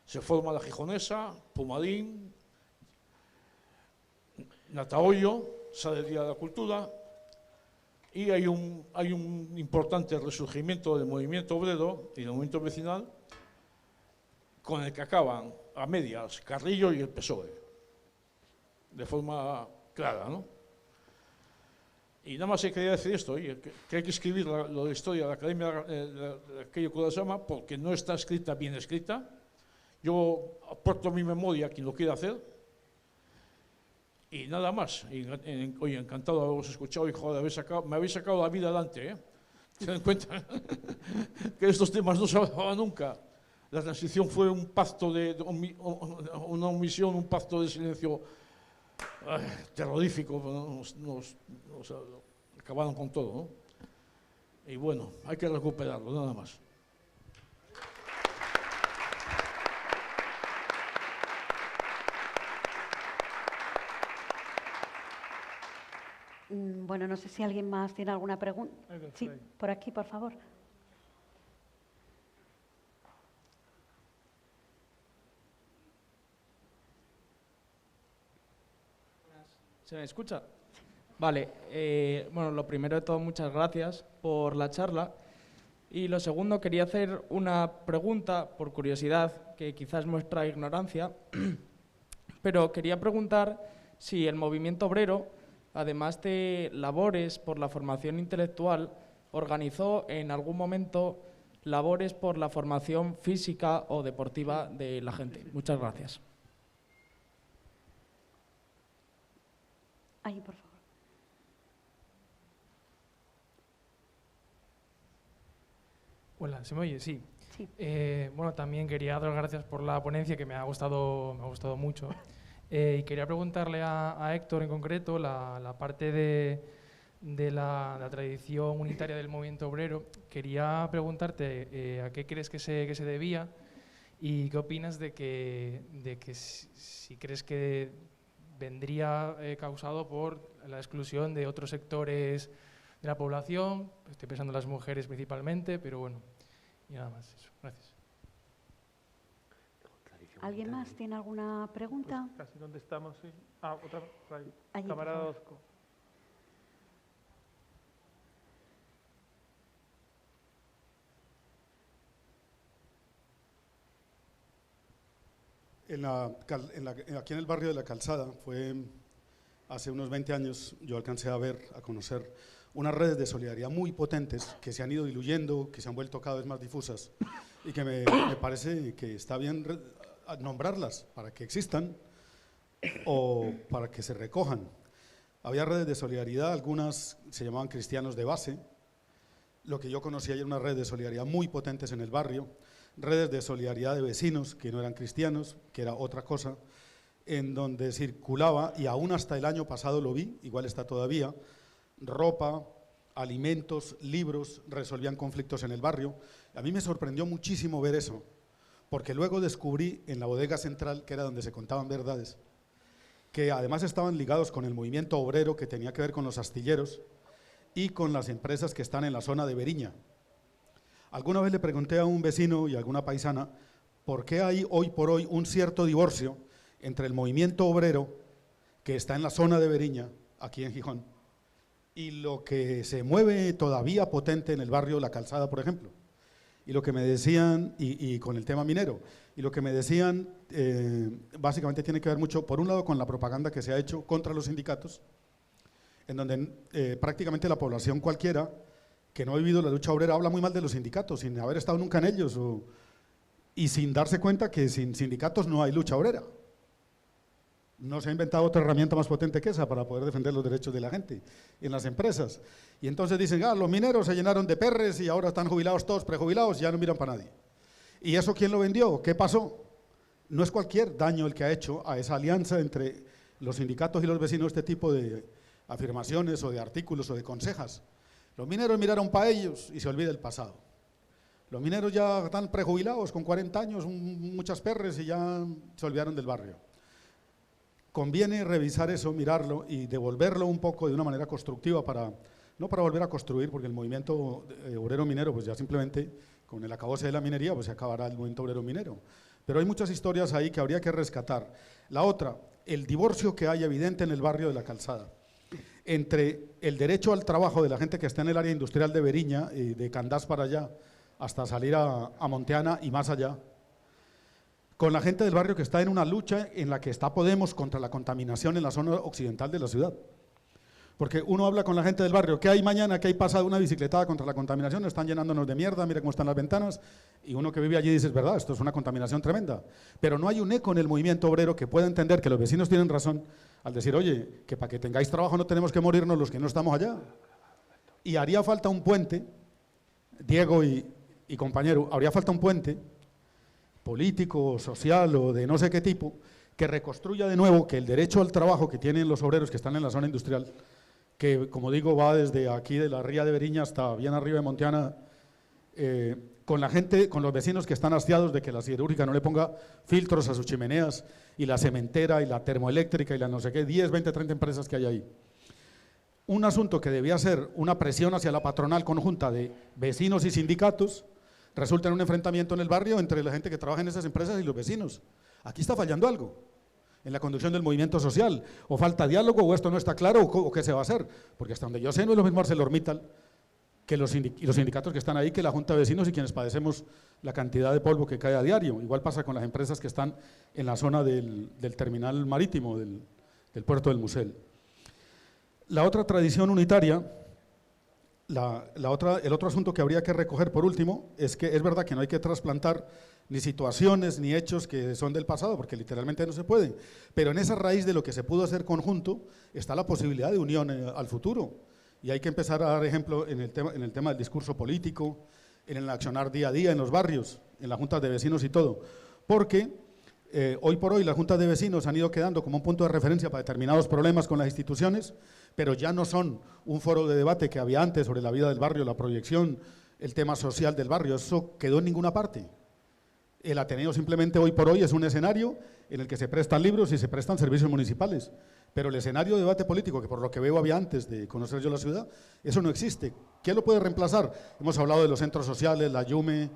Se forma la Gijonesa, Pumadín, Natahoyo, sale el Día de la Cultura, y hay un importante resurgimiento del movimiento obrero y del movimiento vecinal, con el que acaban a medias Carrillo y el PSOE, de forma clara, ¿no? Y nada más se quería decir esto, oye, que hay que escribir la historia de la Academia de aquello Kudasama, porque no está escrita bien escrita. Yo aporto mi memoria a quien lo quiera hacer. Y nada más. Oye, encantado de haberos escuchado y joder, me habéis sacado la vida adelante, ¿eh? ¿Se dan cuenta? Que estos temas no se hablaban nunca. La transición fue un pacto una omisión, un pacto de silencio terrorífico. Nos acabaron con todo, ¿no? Y bueno, hay que recuperarlo, nada más. Bueno, no sé si alguien más tiene alguna pregunta. Sí, por aquí, por favor. ¿Se me escucha? Vale, bueno, lo primero de todo, muchas gracias por la charla. Y lo segundo, quería hacer una pregunta, por curiosidad, que quizás muestra ignorancia, pero quería preguntar si el movimiento obrero, además de labores por la formación intelectual, organizó en algún momento labores por la formación física o deportiva de la gente. Muchas gracias. Ahí, por favor. Hola, ¿se me oye? Sí. Sí. Bueno, también quería dar las gracias por la ponencia, que me ha gustado mucho. Y quería preguntarle a Héctor en concreto la parte de la tradición unitaria del movimiento obrero. Quería preguntarte a qué crees que se debía y qué opinas de que si crees que vendría causado por la exclusión de otros sectores de la población. Estoy pensando en las mujeres principalmente, pero bueno, y nada más eso. Gracias. ¿Alguien más tiene alguna pregunta? Pues casi contestamos, sí. Ah, otra, por ahí. Allí, Camarada por favor. Ozco. Aquí en el barrio de La Calzada, hace unos 20 años, yo alcancé a conocer unas redes de solidaridad muy potentes que se han ido diluyendo, que se han vuelto cada vez más difusas y que me parece que está bien nombrarlas para que existan o para que se recojan. Había redes de solidaridad, algunas se llamaban cristianos de base. Lo que yo conocí ayer, unas redes de solidaridad muy potentes en el barrio, redes de solidaridad de vecinos que no eran cristianos, que era otra cosa, en donde circulaba, y aún hasta el año pasado lo vi, igual está todavía, ropa, alimentos, libros, resolvían conflictos en el barrio. A mí me sorprendió muchísimo ver eso, porque luego descubrí en la bodega central, que era donde se contaban verdades, que además estaban ligados con el movimiento obrero que tenía que ver con los astilleros y con las empresas que están en la zona de Beriña. Alguna vez le pregunté a un vecino y a alguna paisana por qué hay hoy por hoy un cierto divorcio entre el movimiento obrero que está en la zona de Beriña, aquí en Gijón, y lo que se mueve todavía potente en el barrio La Calzada, por ejemplo. Y lo que me decían, y con el tema minero, y lo que me decían básicamente tiene que ver mucho, por un lado, con la propaganda que se ha hecho contra los sindicatos, en donde prácticamente la población cualquiera que no ha vivido la lucha obrera habla muy mal de los sindicatos, sin haber estado nunca en ellos, y sin darse cuenta que sin sindicatos no hay lucha obrera. No se ha inventado otra herramienta más potente que esa para poder defender los derechos de la gente en las empresas. Y entonces dicen, los mineros se llenaron de perres y ahora están jubilados todos, prejubilados, y ya no miran para nadie. ¿Y eso quién lo vendió? ¿Qué pasó? No es cualquier daño el que ha hecho a esa alianza entre los sindicatos y los vecinos este tipo de afirmaciones o de artículos o de consejas. Los mineros miraron para ellos y se olvida el pasado. Los mineros ya están prejubilados con 40 años, muchas perres, y ya se olvidaron del barrio. Conviene revisar eso, mirarlo y devolverlo un poco de una manera constructiva no para volver a construir, porque el movimiento obrero minero, pues ya simplemente con el acabose de la minería, pues se acabará el movimiento obrero minero. Pero hay muchas historias ahí que habría que rescatar. La otra, el divorcio que hay evidente en el barrio de La Calzada, entre el derecho al trabajo de la gente que está en el área industrial de Beriña, de Candás para allá, hasta salir a Monteana y más allá, con la gente del barrio que está en una lucha en la que está Podemos contra la contaminación en la zona occidental de la ciudad. Porque uno habla con la gente del barrio, ¿qué hay mañana? ¿Qué hay pasado? Una bicicletada contra la contaminación, están llenándonos de mierda, mira cómo están las ventanas, y uno que vive allí dice, es verdad, esto es una contaminación tremenda. Pero no hay un eco en el movimiento obrero que pueda entender que los vecinos tienen razón al decir, oye, que para que tengáis trabajo no tenemos que morirnos los que no estamos allá. Y haría falta un puente, Diego y compañero, habría falta un puente político, social o de no sé qué tipo, que reconstruya de nuevo que el derecho al trabajo que tienen los obreros que están en la zona industrial, que como digo va desde aquí de la ría de Beriña hasta bien arriba de Monteana, con la gente, con los vecinos que están hastiados de que la siderúrgica no le ponga filtros a sus chimeneas, y la cementera y la termoeléctrica y la no sé qué, 10, 20, 30 empresas que hay ahí. Un asunto que debía ser una presión hacia la patronal conjunta de vecinos y sindicatos, resulta en un enfrentamiento en el barrio entre la gente que trabaja en esas empresas y los vecinos. Aquí está fallando algo en la conducción del movimiento social, o falta diálogo, o esto no está claro, o qué se va a hacer, porque hasta donde yo sé no es lo mismo ArcelorMittal que los sindicatos que están ahí, que la Junta de Vecinos y quienes padecemos la cantidad de polvo que cae a diario. Igual pasa con las empresas que están en la zona del terminal marítimo, del puerto del Musel. La otra tradición unitaria, el otro asunto que habría que recoger por último, es que es verdad que no hay que trasplantar ni situaciones ni hechos que son del pasado, porque literalmente no se puede, pero en esa raíz de lo que se pudo hacer conjunto está la posibilidad de unión al futuro, y hay que empezar a dar ejemplo en el tema del discurso político, en el accionar día a día en los barrios, en las juntas de vecinos y todo, porque hoy por hoy las juntas de vecinos han ido quedando como un punto de referencia para determinados problemas con las instituciones, pero ya no son un foro de debate que había antes sobre la vida del barrio, la proyección, el tema social del barrio, eso quedó en ninguna parte. El Ateneo simplemente hoy por hoy es un escenario en el que se prestan libros y se prestan servicios municipales, pero el escenario de debate político, que por lo que veo había antes de conocer yo la ciudad, eso no existe. ¿Qué lo puede reemplazar? Hemos hablado de los centros sociales, la Yume,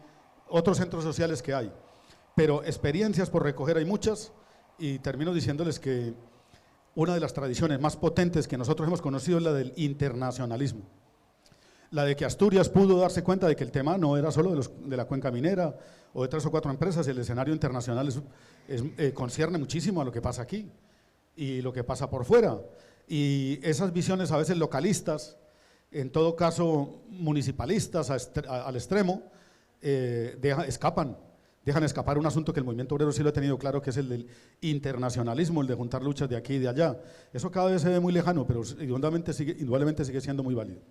otros centros sociales que hay, pero experiencias por recoger hay muchas, y termino diciéndoles que una de las tradiciones más potentes que nosotros hemos conocido es la del internacionalismo. La de que Asturias pudo darse cuenta de que el tema no era solo de la cuenca minera o de 3 o 4 empresas, el escenario internacional concierne muchísimo a lo que pasa aquí y lo que pasa por fuera. Y esas visiones a veces localistas, en todo caso municipalistas al extremo, dejan escapar un asunto que el movimiento obrero sí lo ha tenido claro, que es el del internacionalismo, el de juntar luchas de aquí y de allá. Eso cada vez se ve muy lejano, pero indudablemente sigue siendo muy válido.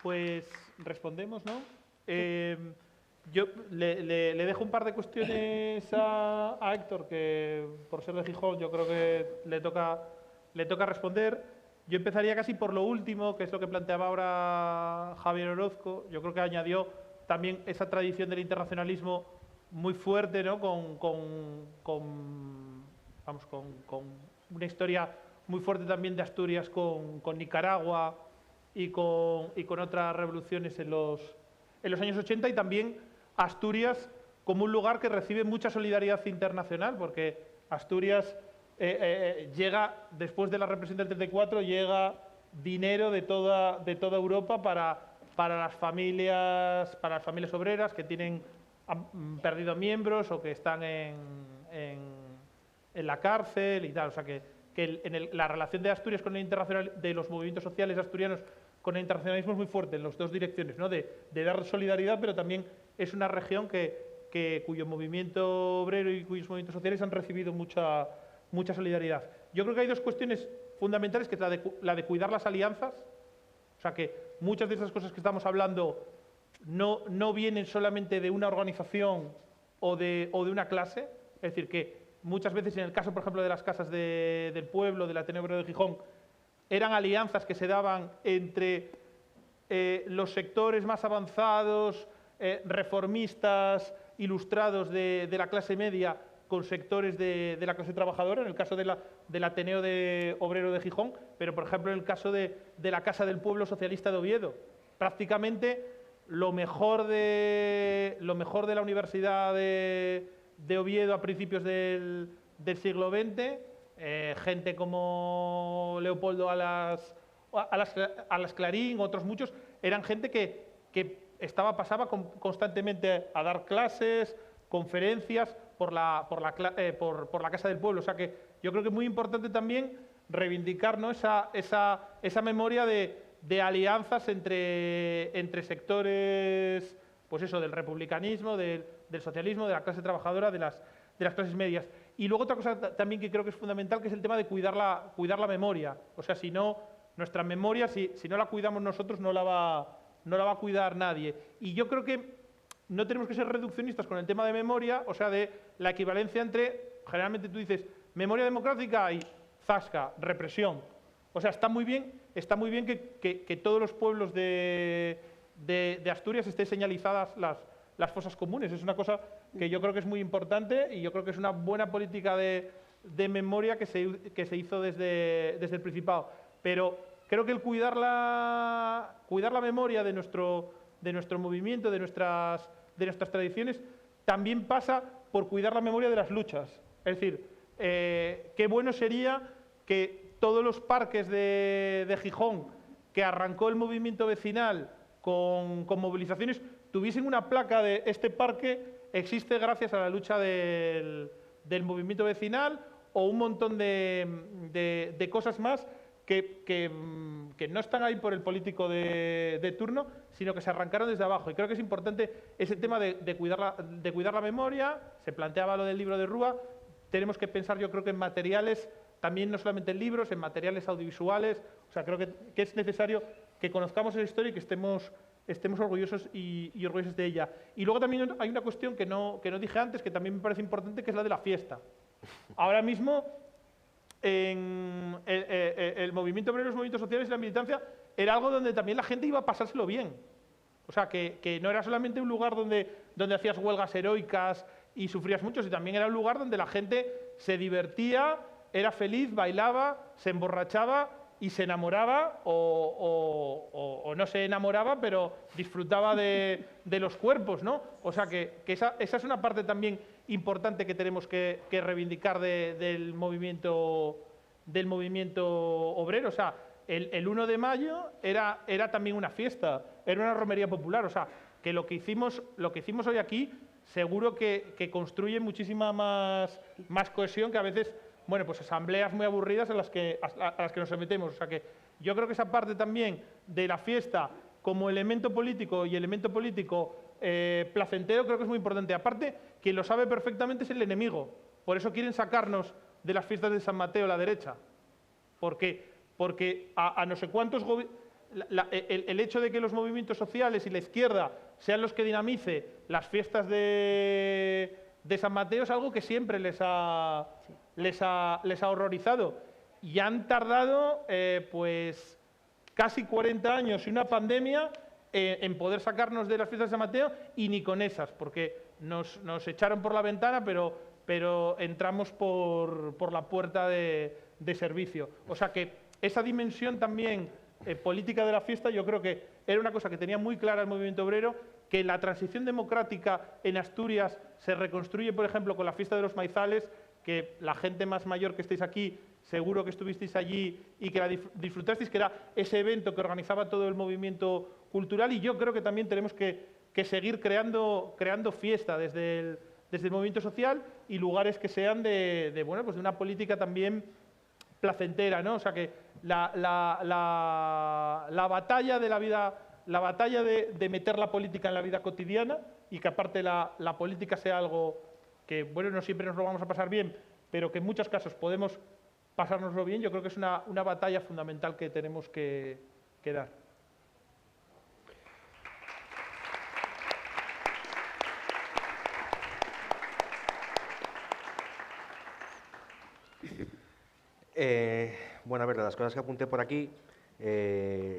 Pues respondemos, ¿no? Yo le dejo un par de cuestiones a Héctor, que por ser de Gijón yo creo que le toca responder. Yo empezaría casi por lo último, que es lo que planteaba ahora Javier Orozco. Yo creo que añadió también esa tradición del internacionalismo muy fuerte, ¿no? Con una historia muy fuerte también de Asturias con Nicaragua y con otras revoluciones en los años 80, y también Asturias como un lugar que recibe mucha solidaridad internacional, porque Asturias llega, después de la represión del 34, llega dinero de toda Europa para las familias obreras que han perdido miembros o que están en la cárcel y tal. O sea que la relación de Asturias con el internacional, de los movimientos sociales asturianos con el internacionalismo es muy fuerte en las dos direcciones, ¿no? De dar solidaridad, pero también es una región cuyo movimiento obrero y cuyos movimientos sociales han recibido mucha solidaridad. Yo creo que hay dos cuestiones fundamentales, que es la de cuidar las alianzas. O sea que muchas de esas cosas que estamos hablando no vienen solamente de una organización o de una clase. Es decir, que muchas veces, en el caso, por ejemplo, de las casas del pueblo, del Ateneo Obrero de Gijón, eran alianzas que se daban entre los sectores más avanzados, reformistas, ilustrados de la clase media, con sectores de la clase trabajadora, en el caso del Ateneo Obrero de Gijón, pero, por ejemplo, en el caso de la Casa del Pueblo Socialista de Oviedo. Prácticamente lo mejor de la Universidad de Oviedo a principios del siglo XX, gente como Leopoldo Alas Clarín, otros muchos, eran gente que pasaba constantemente a dar clases, conferencias por la Casa del Pueblo. O sea que yo creo que es muy importante también reivindicar, ¿no?, esa memoria de alianzas entre sectores, pues eso, del republicanismo, del socialismo, de la clase trabajadora, de las clases medias. Y luego otra cosa también que creo que es fundamental, que es el tema de cuidar la memoria. O sea, si no, nuestra memoria, si no la cuidamos nosotros, no la va a cuidar nadie. Y yo creo que no tenemos que ser reduccionistas con el tema de memoria, o sea, de la equivalencia entre, generalmente tú dices, memoria democrática y zasca, represión. O sea, está muy bien que todos los pueblos de Asturias estén señalizadas las fosas comunes. Es una cosa que yo creo que es muy importante, y yo creo que es una buena política de memoria que se hizo desde el Principado. Pero creo que el cuidar la memoria de nuestro movimiento, de nuestras tradiciones, también pasa por cuidar la memoria de las luchas. Es decir, qué bueno sería que todos los parques de Gijón, que arrancó el movimiento vecinal con movilizaciones, tuviesen una placa de este parque existe gracias a la lucha del movimiento vecinal, o un montón de cosas más que no están ahí por el político de turno, sino que se arrancaron desde abajo. Y creo que es importante ese tema de cuidar la memoria. Se planteaba lo del libro de Rúa. Tenemos que pensar, yo creo que en materiales, también no solamente en libros, en materiales audiovisuales. O sea, creo que es necesario que conozcamos esa historia y que estemos orgullosos y orgullosos de ella. Y luego también hay una cuestión que no dije antes, que también me parece importante, que es la de la fiesta. Ahora mismo, en el movimiento obrero, los movimientos sociales y la militancia, era algo donde también la gente iba a pasárselo bien. O sea, que no era solamente un lugar donde hacías huelgas heroicas y sufrías mucho, sino también era un lugar donde la gente se divertía, era feliz, bailaba, se emborrachaba y se enamoraba, o no se enamoraba, pero disfrutaba de los cuerpos, ¿no? O sea, que esa es una parte también importante que tenemos que reivindicar del movimiento obrero. O sea, el 1 de mayo era también una fiesta, era una romería popular. O sea, que lo que hicimos hoy aquí seguro que construye muchísima más cohesión que a veces, bueno, pues asambleas muy aburridas a las que nos sometemos. O sea que yo creo que esa parte también de la fiesta como elemento político y elemento político placentero, creo que es muy importante. Aparte, quien lo sabe perfectamente es el enemigo. Por eso quieren sacarnos de las fiestas de San Mateo la derecha. Porque a no sé cuántos el hecho de que los movimientos sociales y la izquierda sean los que dinamice las fiestas de San Mateo es algo que siempre les ha horrorizado. Y han tardado pues casi 40 años y una pandemia en poder sacarnos de las fiestas de San Mateo, y ni con esas, porque nos echaron por la ventana, pero entramos por la puerta de servicio. O sea que esa dimensión también política de la fiesta, yo creo que era una cosa que tenía muy clara el movimiento obrero, que la transición democrática en Asturias se reconstruye, por ejemplo, con la fiesta de los maizales, que la gente más mayor que estéis aquí seguro que estuvisteis allí y que la disfrutasteis, que era ese evento que organizaba todo el movimiento cultural, y yo creo que también tenemos que seguir creando fiesta desde el movimiento social y lugares que sean de una política también placentera, ¿no? O sea, que la batalla de la vida, la batalla de meter la política en la vida cotidiana, y que aparte la política sea algo que, bueno, no siempre nos lo vamos a pasar bien, pero que en muchos casos podemos pasárnoslo bien, yo creo que es una batalla fundamental que tenemos que dar. Bueno, a ver, de las cosas que apunté por aquí,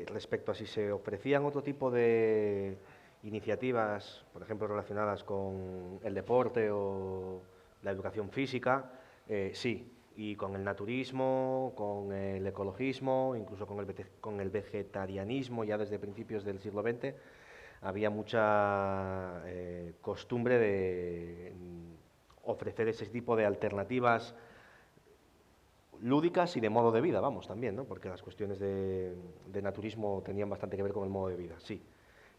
respecto a si se ofrecían otro tipo de iniciativas, por ejemplo, relacionadas con el deporte o la educación física, sí, y con el naturismo, con el ecologismo, incluso con el vegetarianismo, ya desde principios del siglo XX, había mucha costumbre de ofrecer ese tipo de alternativas lúdicas y de modo de vida, vamos, también, ¿no? Porque las cuestiones de naturismo tenían bastante que ver con el modo de vida, sí,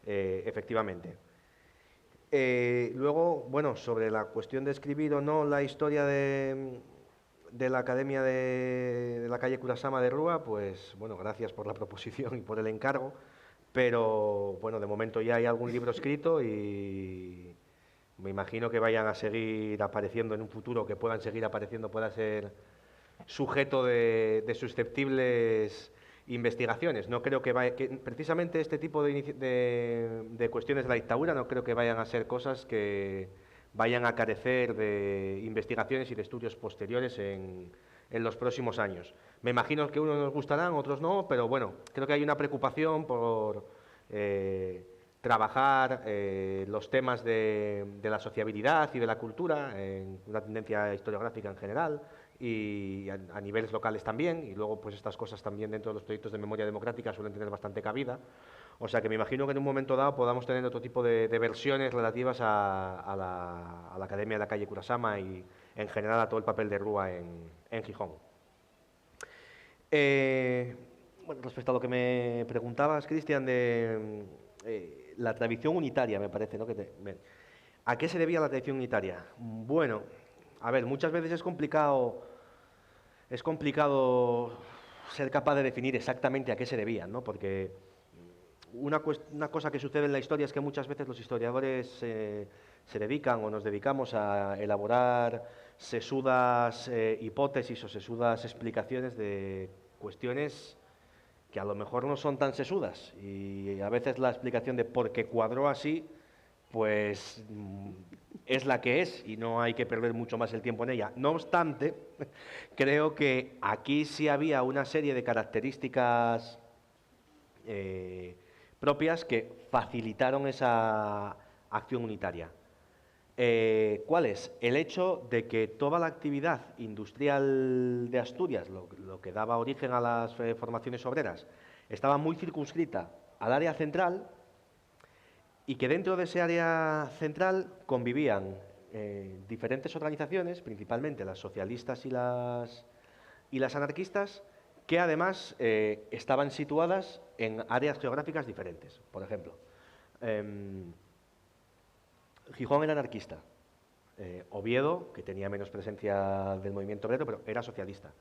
efectivamente. Luego, bueno, sobre la cuestión de escribir o no la historia de la Academia de la calle Kurasama de Rúa, pues, bueno, gracias por la proposición y por el encargo, pero, bueno, de momento ya hay algún libro escrito y me imagino que vayan a seguir apareciendo en un futuro, que puedan seguir apareciendo, pueda ser sujeto de susceptibles investigaciones. No creo que precisamente este tipo de cuestiones de la dictadura no creo que vayan a ser cosas que vayan a carecer de investigaciones y de estudios posteriores en los próximos años. Me imagino que unos nos gustarán, otros no, pero bueno, creo que hay una preocupación por trabajar los temas de la sociabilidad y de la cultura, en una tendencia historiográfica en general, y a niveles locales también, y luego pues estas cosas también dentro de los proyectos de memoria democrática suelen tener bastante cabida. O sea que me imagino que en un momento dado podamos tener otro tipo de versiones relativas a la Academia de la calle Kurasama y en general a todo el papel de Rúa en Gijón. Bueno, respecto a lo que me preguntabas, Cristian, de la tradición unitaria, me parece, ¿no? ¿A qué se debía la tradición unitaria? Bueno, a ver, muchas veces es complicado ser capaz de definir exactamente a qué se debían, ¿no? Porque una cosa que sucede en la historia es que muchas veces los historiadores se dedican o nos dedicamos a elaborar sesudas hipótesis o sesudas explicaciones de cuestiones que a lo mejor no son tan sesudas, y a veces la explicación de por qué cuadró así pues es la que es y no hay que perder mucho más el tiempo en ella. No obstante, creo que aquí sí había una serie de características propias que facilitaron esa acción unitaria. ¿Cuál es? El hecho de que toda la actividad industrial de Asturias, lo que daba origen a las formaciones obreras, estaba muy circunscrita al área central, y que dentro de ese área central convivían diferentes organizaciones, principalmente las socialistas y las anarquistas, que además estaban situadas en áreas geográficas diferentes. Por ejemplo, Gijón era anarquista, Oviedo, que tenía menos presencia del movimiento obrero, pero era socialista.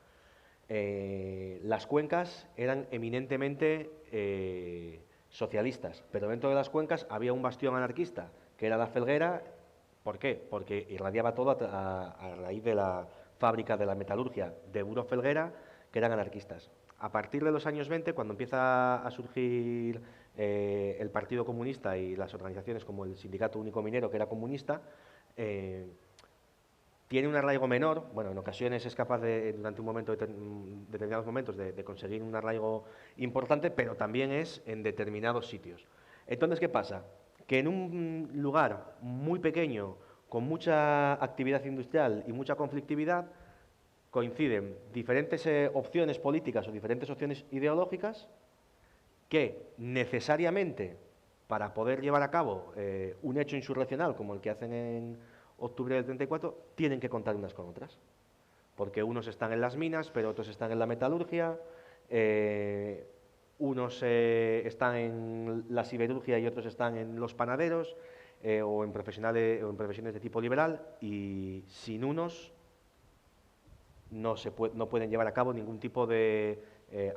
Las cuencas eran eminentemente socialistas, pero dentro de las cuencas había un bastión anarquista, que era la Felguera. ¿Por qué? Porque irradiaba todo a raíz de la fábrica de la metalurgia de Buro Felguera, que eran anarquistas. A partir de los años 20, cuando empieza a surgir el Partido Comunista y las organizaciones como el Sindicato Único Minero, que era comunista, tiene un arraigo menor. Bueno, en ocasiones es capaz durante un momento, determinados momentos, de conseguir un arraigo importante, pero también es en determinados sitios. Entonces, ¿qué pasa? Que en un lugar muy pequeño, con mucha actividad industrial y mucha conflictividad, coinciden diferentes opciones políticas o diferentes opciones ideológicas que necesariamente para poder llevar a cabo un hecho insurreccional como el que hacen en octubre del 34, tienen que contar unas con otras. Porque unos están en las minas, pero otros están en la metalurgia, unos están en la siderurgia y otros están en los panaderos, o en profesiones de tipo liberal, y sin unos no pueden llevar a cabo ningún tipo de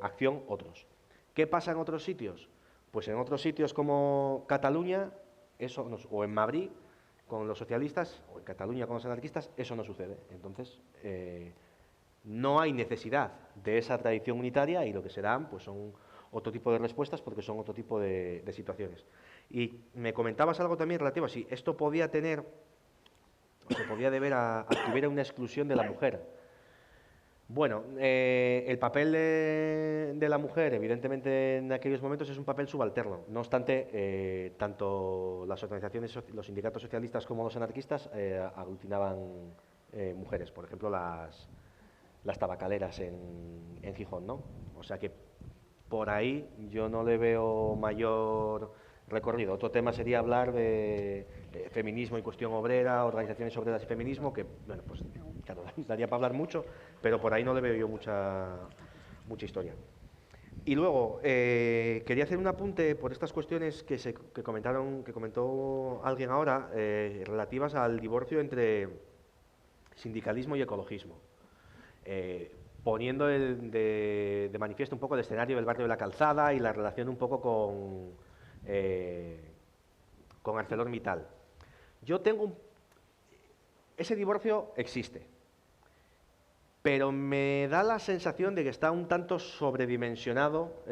acción otros. ¿Qué pasa en otros sitios? Pues en otros sitios como Cataluña, o en Madrid con los socialistas, o en Cataluña con los anarquistas, eso no sucede. Entonces, no hay necesidad de esa tradición unitaria, y lo que se dan pues son otro tipo de respuestas, porque son otro tipo de situaciones. Y me comentabas algo también relativo a si esto podía tener, o se podía deber a que hubiera una exclusión de la mujer. Bueno, el papel de la mujer, evidentemente, en aquellos momentos es un papel subalterno. No obstante, tanto las organizaciones, los sindicatos socialistas como los anarquistas aglutinaban mujeres, por ejemplo, las tabacaleras en Gijón, ¿no? O sea que por ahí yo no le veo mayor recorrido. Otro tema sería hablar de feminismo y cuestión obrera, organizaciones obreras y feminismo, que, bueno, pues claro, daría para hablar mucho, pero por ahí no le veo yo mucha historia. Y luego, quería hacer un apunte por estas cuestiones que comentó alguien ahora, relativas al divorcio entre sindicalismo y ecologismo. Poniendo de manifiesto un poco el escenario del barrio de la Calzada y la relación un poco con ArcelorMittal. Ese divorcio existe, pero me da la sensación de que está un tanto sobredimensionado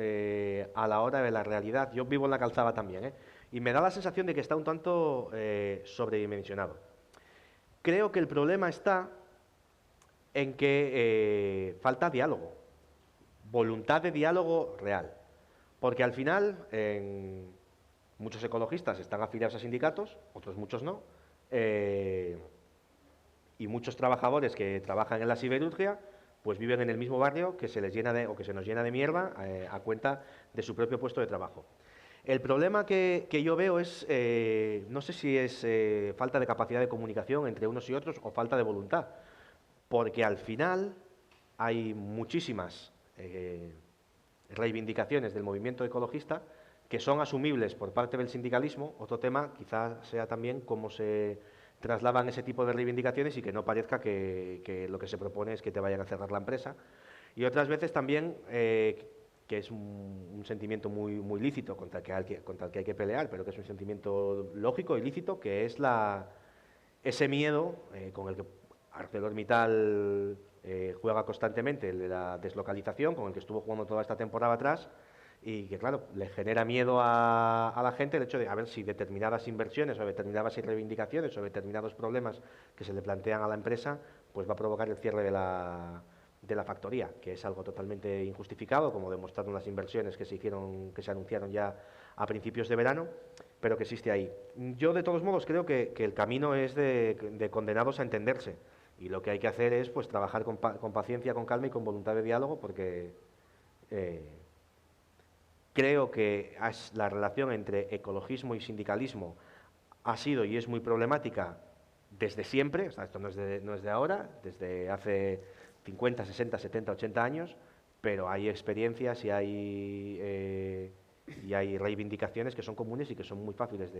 a la hora de la realidad. Yo vivo en la Calzada también, y me da la sensación de que está un tanto sobredimensionado. Creo que el problema está en que falta diálogo, voluntad de diálogo real, porque al final muchos ecologistas están afiliados a sindicatos, otros muchos no, y muchos trabajadores que trabajan en la siderurgia pues viven en el mismo barrio que se les llena o que se nos llena de mierda a cuenta de su propio puesto de trabajo. El problema que yo veo es, no sé si es falta de capacidad de comunicación entre unos y otros o falta de voluntad, porque al final hay muchísimas reivindicaciones del movimiento ecologista que son asumibles por parte del sindicalismo. Otro tema quizás sea también cómo se trasladan ese tipo de reivindicaciones y que no parezca que lo que se propone es que te vayan a cerrar la empresa. Y otras veces también, que es un sentimiento muy lícito contra el que hay que pelear, pero que es un sentimiento lógico y lícito, que es ese miedo con el que ArcelorMittal juega constantemente, el de la deslocalización, con el que estuvo jugando toda esta temporada atrás, y que, claro, le genera miedo a la gente el hecho de a ver si determinadas inversiones o determinadas reivindicaciones o determinados problemas que se le plantean a la empresa, pues va a provocar el cierre de la factoría, que es algo totalmente injustificado, como demostraron las inversiones que se anunciaron ya a principios de verano, pero que existe ahí. Yo, de todos modos, creo que el camino es de condenados a entenderse, y lo que hay que hacer es pues trabajar con paciencia, con calma y con voluntad de diálogo, porque creo que la relación entre ecologismo y sindicalismo ha sido y es muy problemática desde siempre. O sea, esto no es de ahora, desde hace 50, 60, 70, 80 años, pero hay experiencias y hay reivindicaciones que son comunes y que son muy fáciles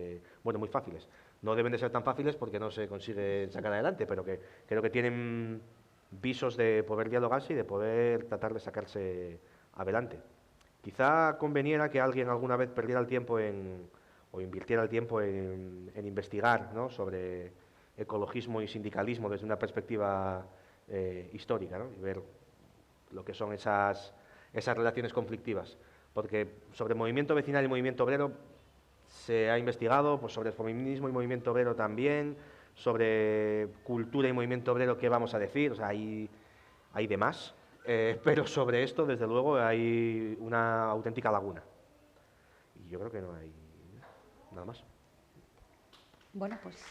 muy fáciles. No deben de ser tan fáciles porque no se consigue sacar adelante, pero que creo que tienen visos de poder dialogarse y de poder tratar de sacarse adelante. Quizá conveniera que alguien alguna vez perdiera el tiempo o invirtiera el tiempo en investigar, ¿no?, sobre ecologismo y sindicalismo desde una perspectiva histórica, ¿no?, y ver lo que son esas relaciones conflictivas. Porque sobre movimiento vecinal y movimiento obrero se ha investigado, pues sobre el feminismo y movimiento obrero también, sobre cultura y movimiento obrero, ¿qué vamos a decir? O sea, hay de más, pero sobre esto, desde luego, hay una auténtica laguna. Y yo creo que no hay nada más. Bueno, pues...